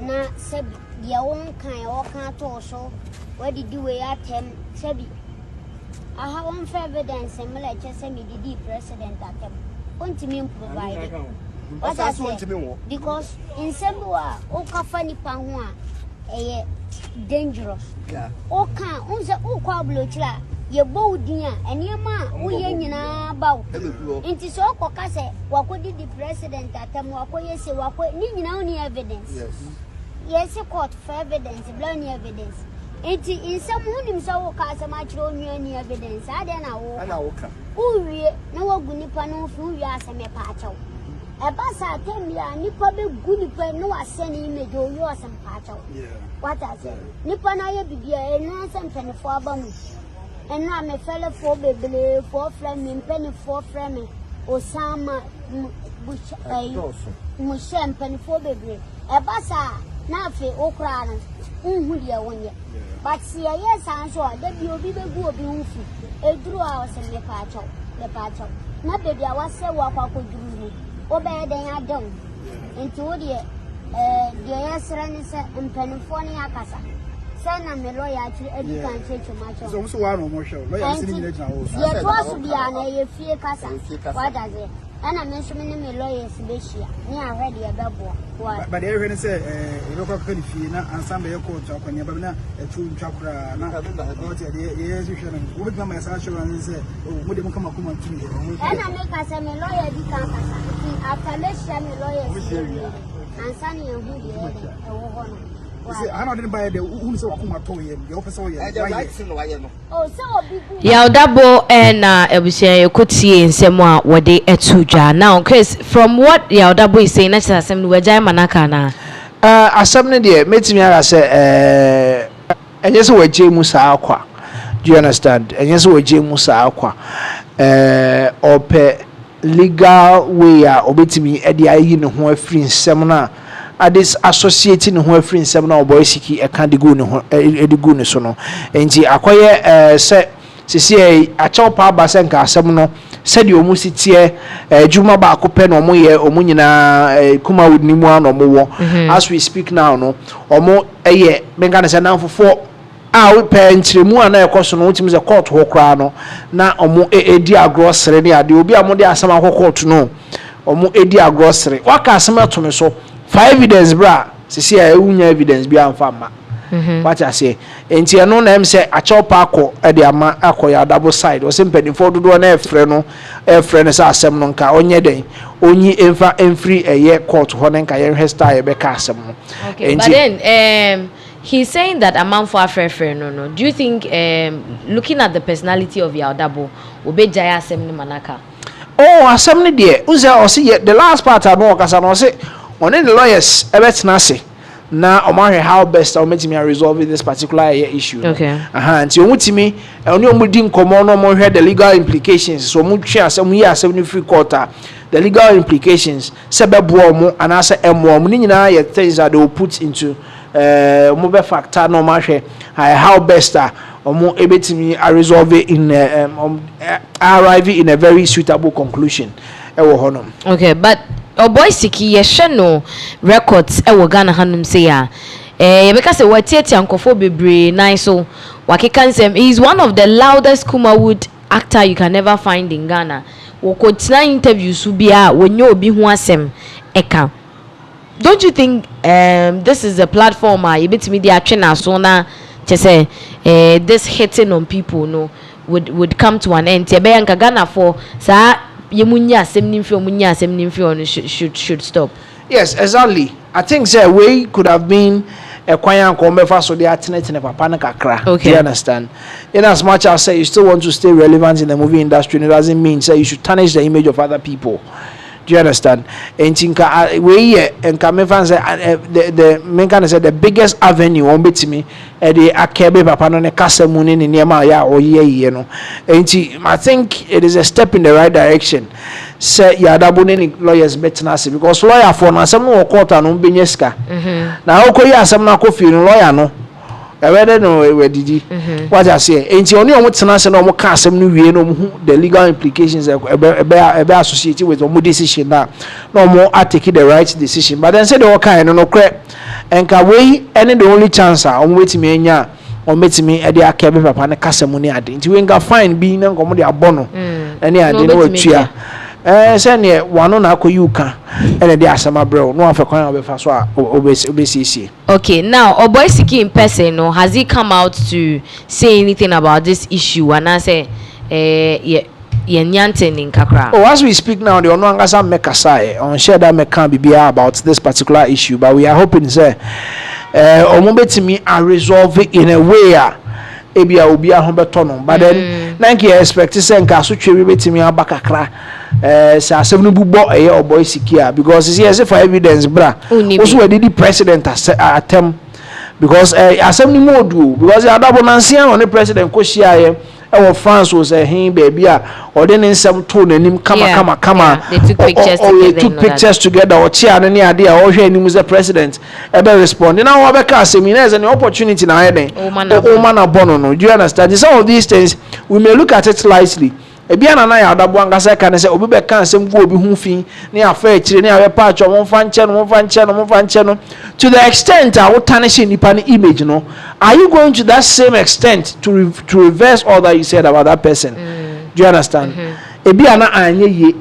Na sabi dia won kan o kan to so what did you atem sabi aha won for evidence me like say me did president atem ontimi provide what I say because in semwa o ka fani pa ho a dangerous o kan unse o kwa blochira ye bowdin a enema wo ye nyina bawo nti so okoka se wakodi the president atem wakoye se wako ni nyina oni evidence yes court for evidence blind evidence enti in some hunim so ka se ma kiro ni evidence ade na wo uwie na wagu nipa no fu uwie aseme pa achew eba sa temia nipa be gu nipa no asene image o yo asem pa achew what I say nipa na ye bibia enu asem penefo abamu enu ame fele fo bebele fo frame me penefo frame Osama mushem penefo bebele eba sa na fe okra no unhu dia wonye but see yes anso da bi obi begu obi unfu eduru a osem me pa achew na baby a wase wa kwakoduru ni obe den adom enti wo de yesra ni se mpanifo ni akasa sana me lawyer akiri edikan cheche macho so wa no mo hwe lawyer si ni nyina wo so ye to so bia na ye fie kasa what does it ana me so me lawyers beshia ni ahwede ye bebo but the hwe ni se e be kwa ka ni fie na ansamba ye court akwanya ba na etu ntwakura na what ye so hwe na wo be ma sa assurance se mo de mo kama kuma tumi ana me kasa me lawyer di kan kasa after me share me lawyers ansani ye hu de e wo hono see I didn't buy the who so kuma to ye the officer ye oh so obi ya dabo na ebusia ekotie nsem a wode etudwa now Chris from what ya dabo is saying na asem no wajai manaka na asem ne de metimi ara se enye se waje mu saa akwa do you understand enye se waje mu saa akwa ope legal way a obetimi e de ayi ne ho afiri nsem na adis associating ho afiri nsem na oboy siki e kan de go ne ho de go ne so no enti akoye se sisi a chopa basenka asem no se de omu sitie juma ba akopɛ no omu ye omu nyina kuma wudni mu an omu wo as we speak now no omu eye menga ne se nanfofo a we pɛ nkyeremu ana ekoso no utimi se court ho kra no na omu edi agrosere ne ade obi amode asem akokort no omu edi agrosere waka asem atome so for evidence bra sisi a ewunya evidence bi amfa ma what I say enti eno na em se a chopa akọ e de ama akọ ya double side o se mpanifo dodo na efre no se asem no nka onye den onyi emfa emfri eye court ho ne nka ye hwe style be ka asem no okay but then he's saying that amount for afrefe no do you think looking at the personality of Yaudabo obejaya asem ni manaka oh asem ni de unse o se the last part I know kasa no se one the lawyers ebetena se na omahwe how best I met me resolve this particular issue. Okay. And you want me only omudi nkomo no mo the legal implications. So mu twa asem yi asem ni free court the legal implications sebebo mo and asa emo mo ni nyina ye things that they will put into mo be factor no mahwe how best omo ebetimi resolve in arriving in a very suitable conclusion ewo honom. Okay, but boy siki ye no records ewo Ghana hanum say ya because what tieti ankofo bebre nine so wakeka nsem he is one of the loudest Kumawood actor you can never find in Ghana. Wokotina interviews bia wonyo obi ho asem eka. Don't you think this is a platform you betimi dey atwe na so na say this hitting on people no would come to an end. Ebe yanka Ghana for sa yemunya asem nimfio munya asem nimfio should stop. Yes, exactly. I think say we could have been a kwanya nkombefa so they atene ne papa na kakra. Okay. Do you understand? In as much as say you still want to stay relevant in the movie industry, it doesn't mean say you should tarnish the image of other people. Do you understand? And tinka we and Kamefan say the main kind of say the biggest avenue on betimi the akebe papa no ne kasa mu ne niema ya oye no. And I think it is a step in the right direction. Say ya dabo ne lawyers betina say because lawyer for na asem no court no benyeska. Na okoyi asem na kofi no lawyer no whether no we didi what I say enti oni omo tena se na omo ka asem no wie no the legal implications ebe associated with omo decision na omo take the right decision but then say the kind no kre enka we any the only chance omo wetimi anya omo betimi e dey akebe papa ne kasem ni ade enti we nga fine bi na omo dey abono ene ade no watua say ne wano na akoyi uka ene dey asema bro no afekwan obefa so a obesisi. Okay, now boy siki in person no has he come out to say anything about this issue and I say nyante in kakra. Oh, as we speak now the ono angasa mekasa on share that mekan bibia about this particular issue but we are hoping say omo betimi resolve it in a way ebia obi ahobeto no but then nanke expect say nka so twe betimi abakakra say asem no bubo boy sikia because is here for evidence bra also we did president attempt because asem ni modu because adabo nansia on the president ko shia France was a him baby or then in some tone and kama they took pictures together. They took pictures together or chair any idea or him was the president ever respond now Obeka seminars and opportunity na heading oh man bono no do you understand some of these things we may look at it lightly ebia na ya adabo angasa ka ne se obi be kan asem gu obi hu fi na afa akire na ya pa atwa mo fa nche no to the extent I would tarnish nipa image no are you going to that same extent to reverse all that you said about that person? Do you understand? Ebia na anye ye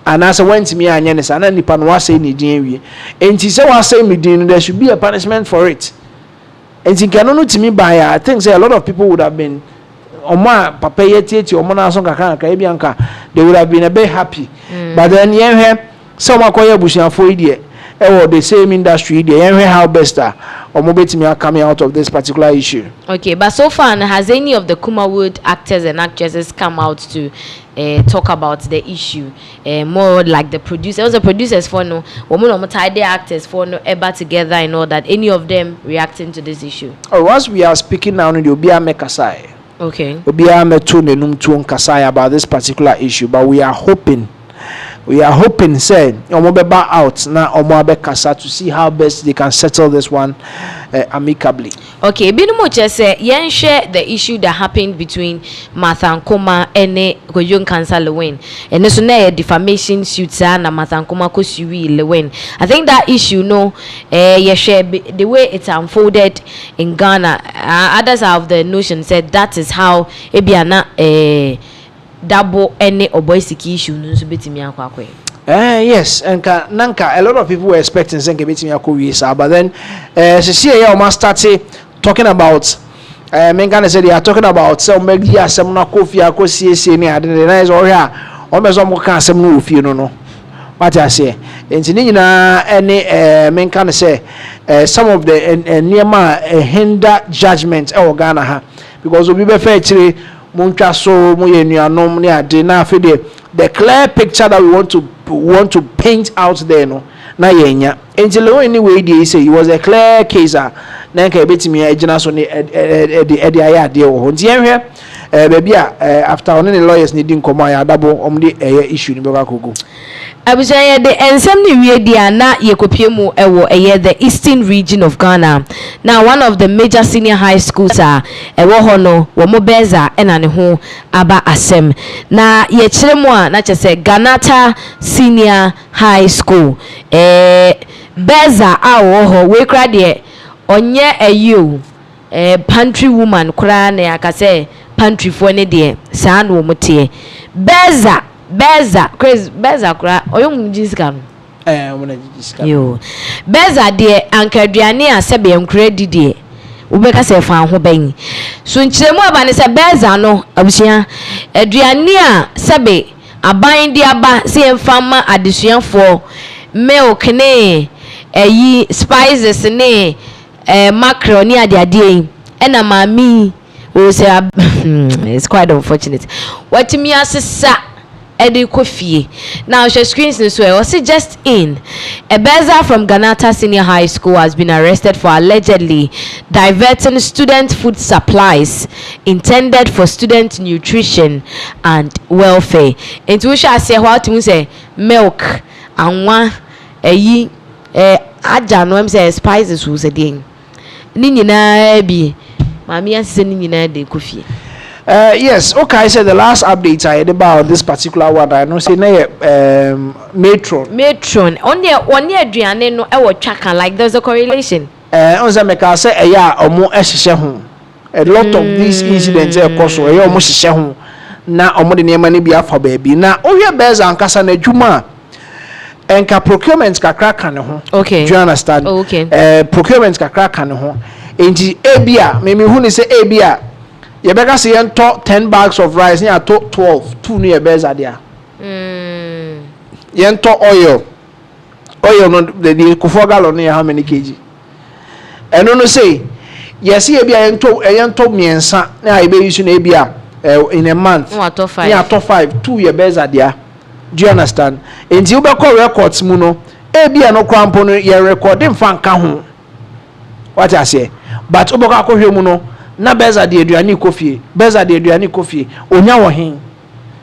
anasa went me anye ne sa na nipa no wa say ni din wie enti say wa say me din there should be a punishment for it. Enti kan no to me by I think say a lot of people would have been Oma papa yeti omo na so kaka ebianka they would have been a bit happy but then yenhwe some akoye busuafo idie the same industry there how best omo betimi coming out of this particular issue. Okay, but so far has any of the Kumawood actors and actresses come out to talk about the issue more like the producers? The producers for no woman tie the actors for no ever together and all that, any of them reacting to this issue? Oh, once we are speaking now the Obia Mekasai. Okay. Obia Metune Numtuon Kasai about this particular issue, but we are hoping say omobeba out na omoabe kasa to see how best they can settle this one amicably. Okay, binumo say yen share the issue that happened between Martha Nkoma and Koyon Cancer Lewin and so na defamation suits na Martha Nkoma ko suwi Lewin. I think that issue no ye share the way it unfolded in Ghana. Others have the notion said that is how ebiana double any oboisiki issue nso betimi akwakwe. Yes, and nanka a lot of people were expecting say betimi akwa but then she here almost started talking about Mengana said they are talking about some maybe asem na kofi akosiesie ni ade na is ore omezo mo kan asem no ofie no what I say enti ni nyina any Mengana say some of the niema hinder judgment e Ghana ha because obi be fa chire Muncha so muyenuanom ne ade na afede the clear picture that we want to paint out there no na yenya enti le when we dey say it was a clear case na nka ebetimi agina so ne edi ayade wo nti enhwe baby after on the lawyers needing come ya double the issue ni beka kogo abuja the ensem ni wie dia na yekopie mu ewo the eastern region of Ghana. Now one of the major senior high schools ewo hono wo mo beza ena ne ho aba asem na ye kire mu a na chese Ghana Senior High School beza a wo ho we kra de onye ayo pantry woman kra na yakase pantry for ne de saa no mo tie Beza crazy Beza kra oyum jisika no wona jisika yo Beza de ankaduane a sebe enkra didie ubeka se fa ho ban so nkyeremu aba ne se Beza no abusia aduane a sebe aban de aba se emfama adesuafo milk ne spices ne macaroni ade ena mami we say it's quite unfortunate what me asesa edi kofie now she screens this way was just in a Beza from Ghana Senior High School has been arrested for allegedly diverting student food supplies intended for student nutrition and welfare into which I say what to say milk and one aja no am say spices who say ding ni nyina bi mami asese ni nyina de kofie. Yes, okay. I said the last update I had about this particular one. I know say matron. Only aduane no e wo twaka like there's a correlation. On say make say omo ehihye ho. A lot of these incidents cause so omo hihye ho na omo de nema ne bi afa baabi na ohwe Beza ankasa na adwuma enka procurement kakra kan ho. Okay. Do you understand? Oh, okay. Procurement kakra kan ho. Enti ebia me hu ni say ebia you better say 10 bags of rice near 12 2 near Beza there. Yento oil no the kufoga gallon near how many kg and no say yes here be yento miensa na e be use na bia in a month near top 5 2 year Beza there. Do you understand? And you be call records mu no e bia no kwampo no ye recording fan ka ho what I say but oboka ko hwe mu no na Beza de aduane kofie Beza de aduane kofie onya wo hen.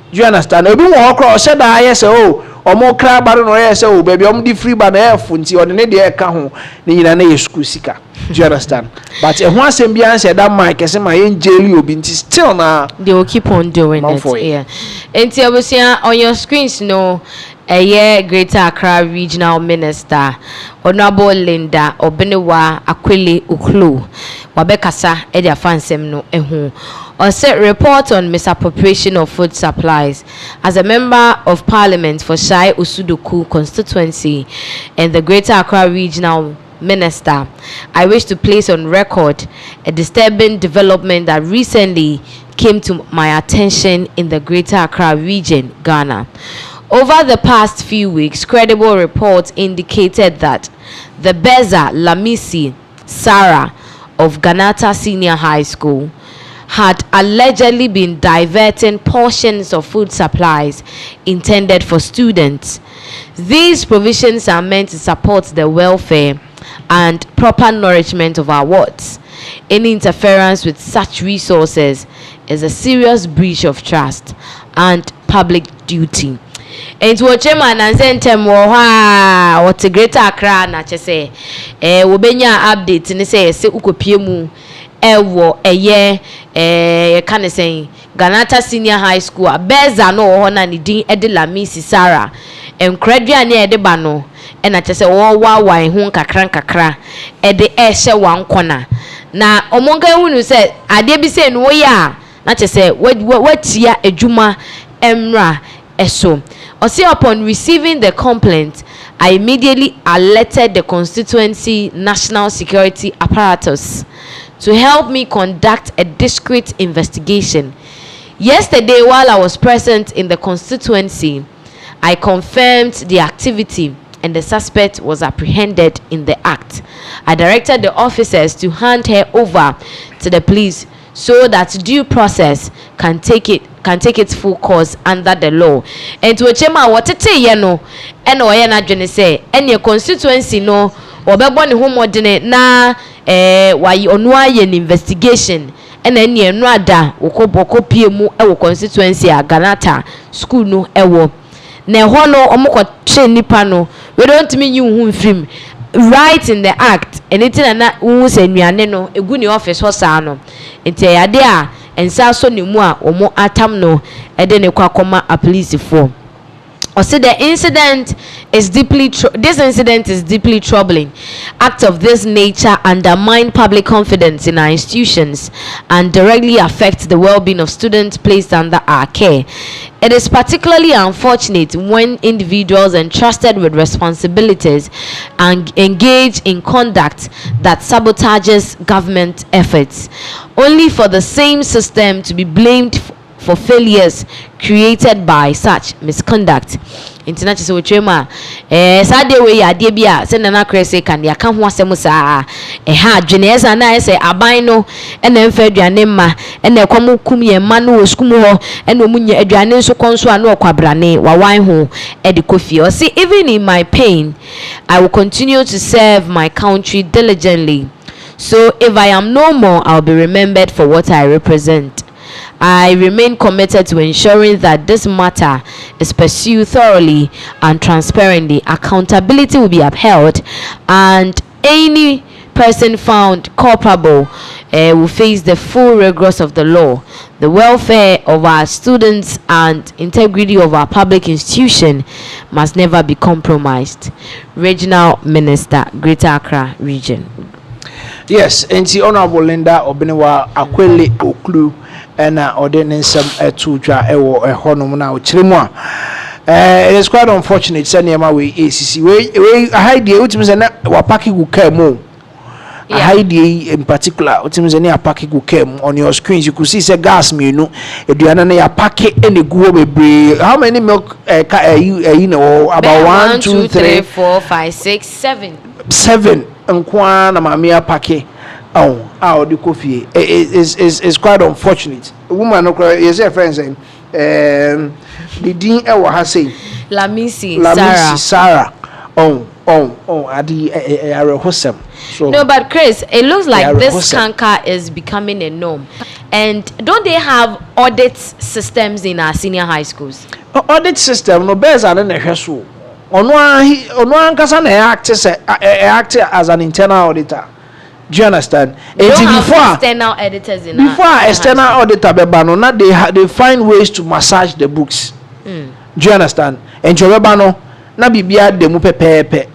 Do you understand? Obi wo okra o sheda aye se o omo kra bare no ye se o baby om di free ba na e funti o de ne de e ka ho ni nyina na ye school sika. Do you understand? But e ho asem bia an se that mic e se ma ye jeli obi nti still na they will keep on doing it. Yeah. Enti obusia on your screens no Greater Accra Regional Minister Honorable Linda Obenewa Akwele Uklu wabekasa edi afansem no ehu or set report on misappropriation of food supplies as a member of parliament for Shai Usuduku constituency and the Greater Accra Regional Minister. I wish to place on record a disturbing development that recently came to my attention in the Greater Accra region, Ghana. Over the past few weeks, credible reports indicated that the Beza Lamisi Sarah of Ghana Senior High School had allegedly been diverting portions of food supplies intended for students. These provisions are meant to support the welfare and proper nourishment of our wards. Any interference with such resources is a serious breach of trust and public duty. And to chairman and sentem wo ha what Greater Accra na chese wo benya update ni say se ukopie mu ewo kan say Ghana Senior High School Beza no ho na ni din edela Miss Sarah enkradua ne ede ba no e na chese wo wa hu kakra ede ehye wan kona na omonga hunu say ade bi say no ya na chese watia adwuma emra eso. Upon receiving the complaint, I immediately alerted the constituency national security apparatus to help me conduct a discreet investigation. Yesterday, while I was present in the constituency, I confirmed the activity and the suspect was apprehended in the act. I directed the officers to hand her over to the police so that due process can take can take its full course under the law. And to a chema what it no and or na dwene say any constituency no obebo ne homodene na why onu aye investigation and any no ada okoboko pie mu e wo constituency a Ghanata school no ewo na ho no omko tre nipa no we don't mean you hu mfrim right in the act anything na hu se nuane no egu ni office ho saa no enti ade a ensa so ne mu a omo atam no e de ne kwakoma a police for. Or say this incident is deeply troubling. Acts of this nature undermine public confidence in our institutions and directly affect the well-being of students placed under our care. It is particularly unfortunate when individuals entrusted with responsibilities and engage in conduct that sabotages government efforts, only for the same system to be blamed for failures created by such misconduct. International chema sade we ade bia se na krese kan ya ka ho asem saa ha dwene esa na ese aban no na mfa aduane ma na ekwam kum ye ma no oskum ho na omunya aduane nso konso a na okwabrane wawan ho e de kofi o see even in my pain I will continue to serve my country diligently, so if I am no more I'll be remembered for what I represent. I remain committed to ensuring that this matter is pursued thoroughly and transparently. Accountability will be upheld, and any person found culpable will face the full rigors of the law. The welfare of our students and integrity of our public institution must never be compromised. Regional Minister, Greater Accra Region. Yes, and the Honorable Linda Obenewa Akwele Oklu and ordinance to try a honor now Chrimwa. It is quite unfortunate, Sanyama way ACC. We hide the ultimates and Wapaki will come more. I hide in particular, ultimates and Apaki will come on your screens. You could see a gas me, you know, if you are a packet and a go be how many milk you know about 1, 2, 3, 4, 5, 6, 7. And Kwan Mamia Pake. Oh, the coffee is quite unfortunate. A woman is a friend saying, the Dean Ewa has say, Lamisi Sarah. Adi Hosem. So no, but Chris, it looks like this canker is becoming a norm. And don't they have audit systems in our senior high schools? Audit system, no bears are in a household. On one person act as an internal auditor. Do you understand? Before external editors in before external auditor bebano, na they find ways to massage the books. Do you understand? And Jobano na bibia demu pepepe.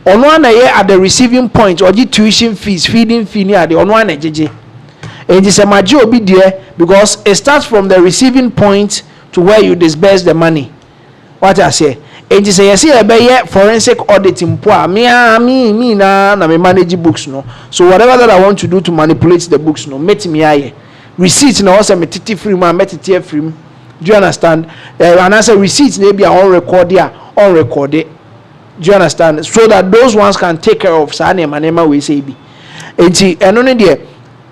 On one at the receiving point or the tuition fees, feeding fee near the on one jeje. And it's a major obi there because it starts from the receiving point to where you disburse the money. What I say? And you say yes, a forensic auditing poa me na me manage books no. So whatever that I want to do to manipulate the books no, met me aye. Receipt no also me titi free man, met it free. Do you understand? And I say receipts maybe on record there, on record it. Do you understand? So that those ones can take care of sa name and we say be. And only there.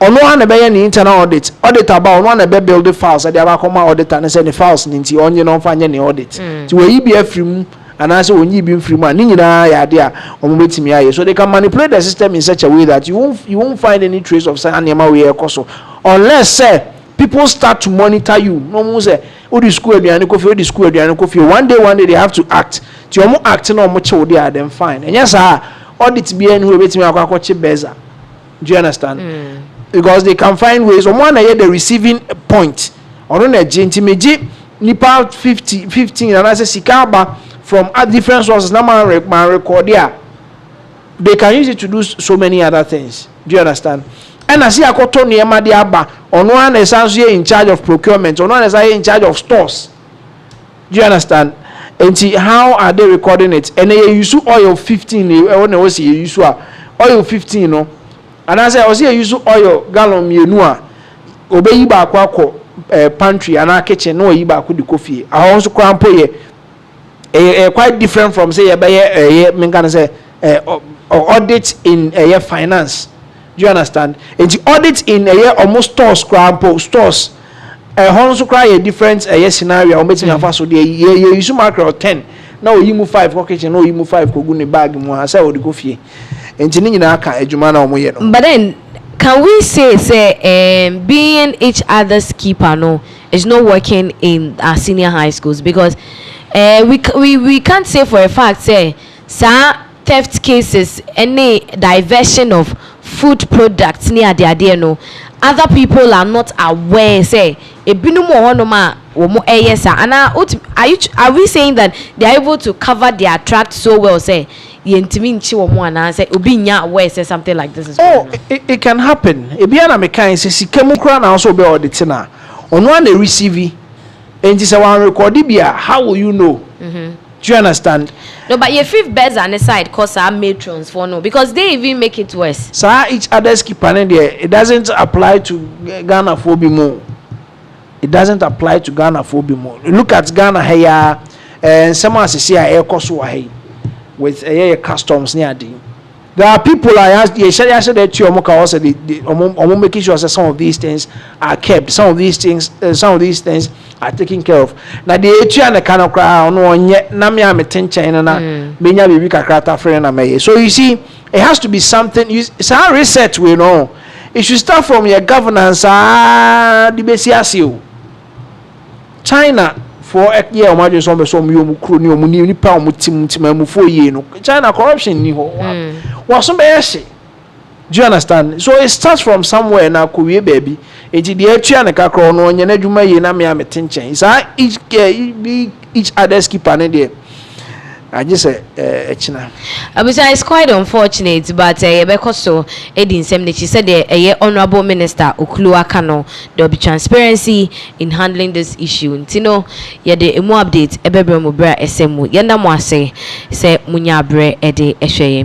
On one be any internal audit about one be build the files and they have come audit and send the files nti on you no find any audit so we be free and as when you be free man ni na ya there on betimi aye so they can manipulate the system in such a way that you won't find any trace of say animal we ekoso unless say people start to monitor you no mo say odi school aduane kofi one day they have to act ti omo act na omo che odi them fine and yes audit be any we betimi akwakoche beza. Do you understand? Because they can find ways on one the receiving point on a gentimeji nipa 15 and I say sikaba from different sources na man record there. They can use it to do so many other things. Do you understand? And I see a koto niema diaba on one is actually in charge of procurement, on one is in charge of stores. Do you understand? And see how are they recording it? And they use oil 15 when they was use oil 15 no. And as I was here, use oil gallon mienua. Obey you back pantry and our kitchen, no you back with the coffee. I also crampo ye quite different from say a say audit in a finance. Do you understand? And the audit in a year almost stores crampo stores. honso cry a different scenario o meeting afa so de ye use macro 10 na o yimu 5 ko kitchen na o yimu 5 ko gu ne bag mu ha say o de go fie enti ni nyina aka adwuma na o mo ye no. But then can we say being each other's keeper no is not working in our senior high schools, because we can't say for a fact say theft cases, any diversion of food products near the idea no other people are not aware say ebinu mo honoma wo mo eyesa and are we saying that they are able to cover their tract so well say yentimi nchi wo mo ana say obi nya aware say something like this is it can happen e bia na me kan say sikemu kra na so be audit na ono na receive enti say one record bia how will you know? Do you understand? No, but your fifth beds on the side cause our matrons for no, because they even make it worse. So each other's keeper in there, it doesn't apply to Ghana for more. It doesn't apply to Ghana for more. Look at Ghana here, and someone says here air cost with a customs near the. There are people I asked. I said that you also making sure that some of these things are kept. Some of these things are taken care of. Now the area and the kind of crowd no yet na me am attention na me nya bibi kakra friend na me. So you see, it has to be something. It's a reset we know. It should start from your governance. The basic China. For year o margin so mu kro ni o mu ni pa o mu tim mu for ye no China corruption ni ho wa so be ye. Do you understand? So it starts from somewhere na ko wie baby enti de atua ne kakro no onye na dwuma ye na me ametenchen is each other's keeper ne there. I just say it's quite unfortunate, but because so Edin Semnichi said the Honorable Minister Okuluakano there will be transparency in handling this issue. Ntino ye the emu update ebebre mo bra esemu yenda mo ase say munyabre ede ehweye.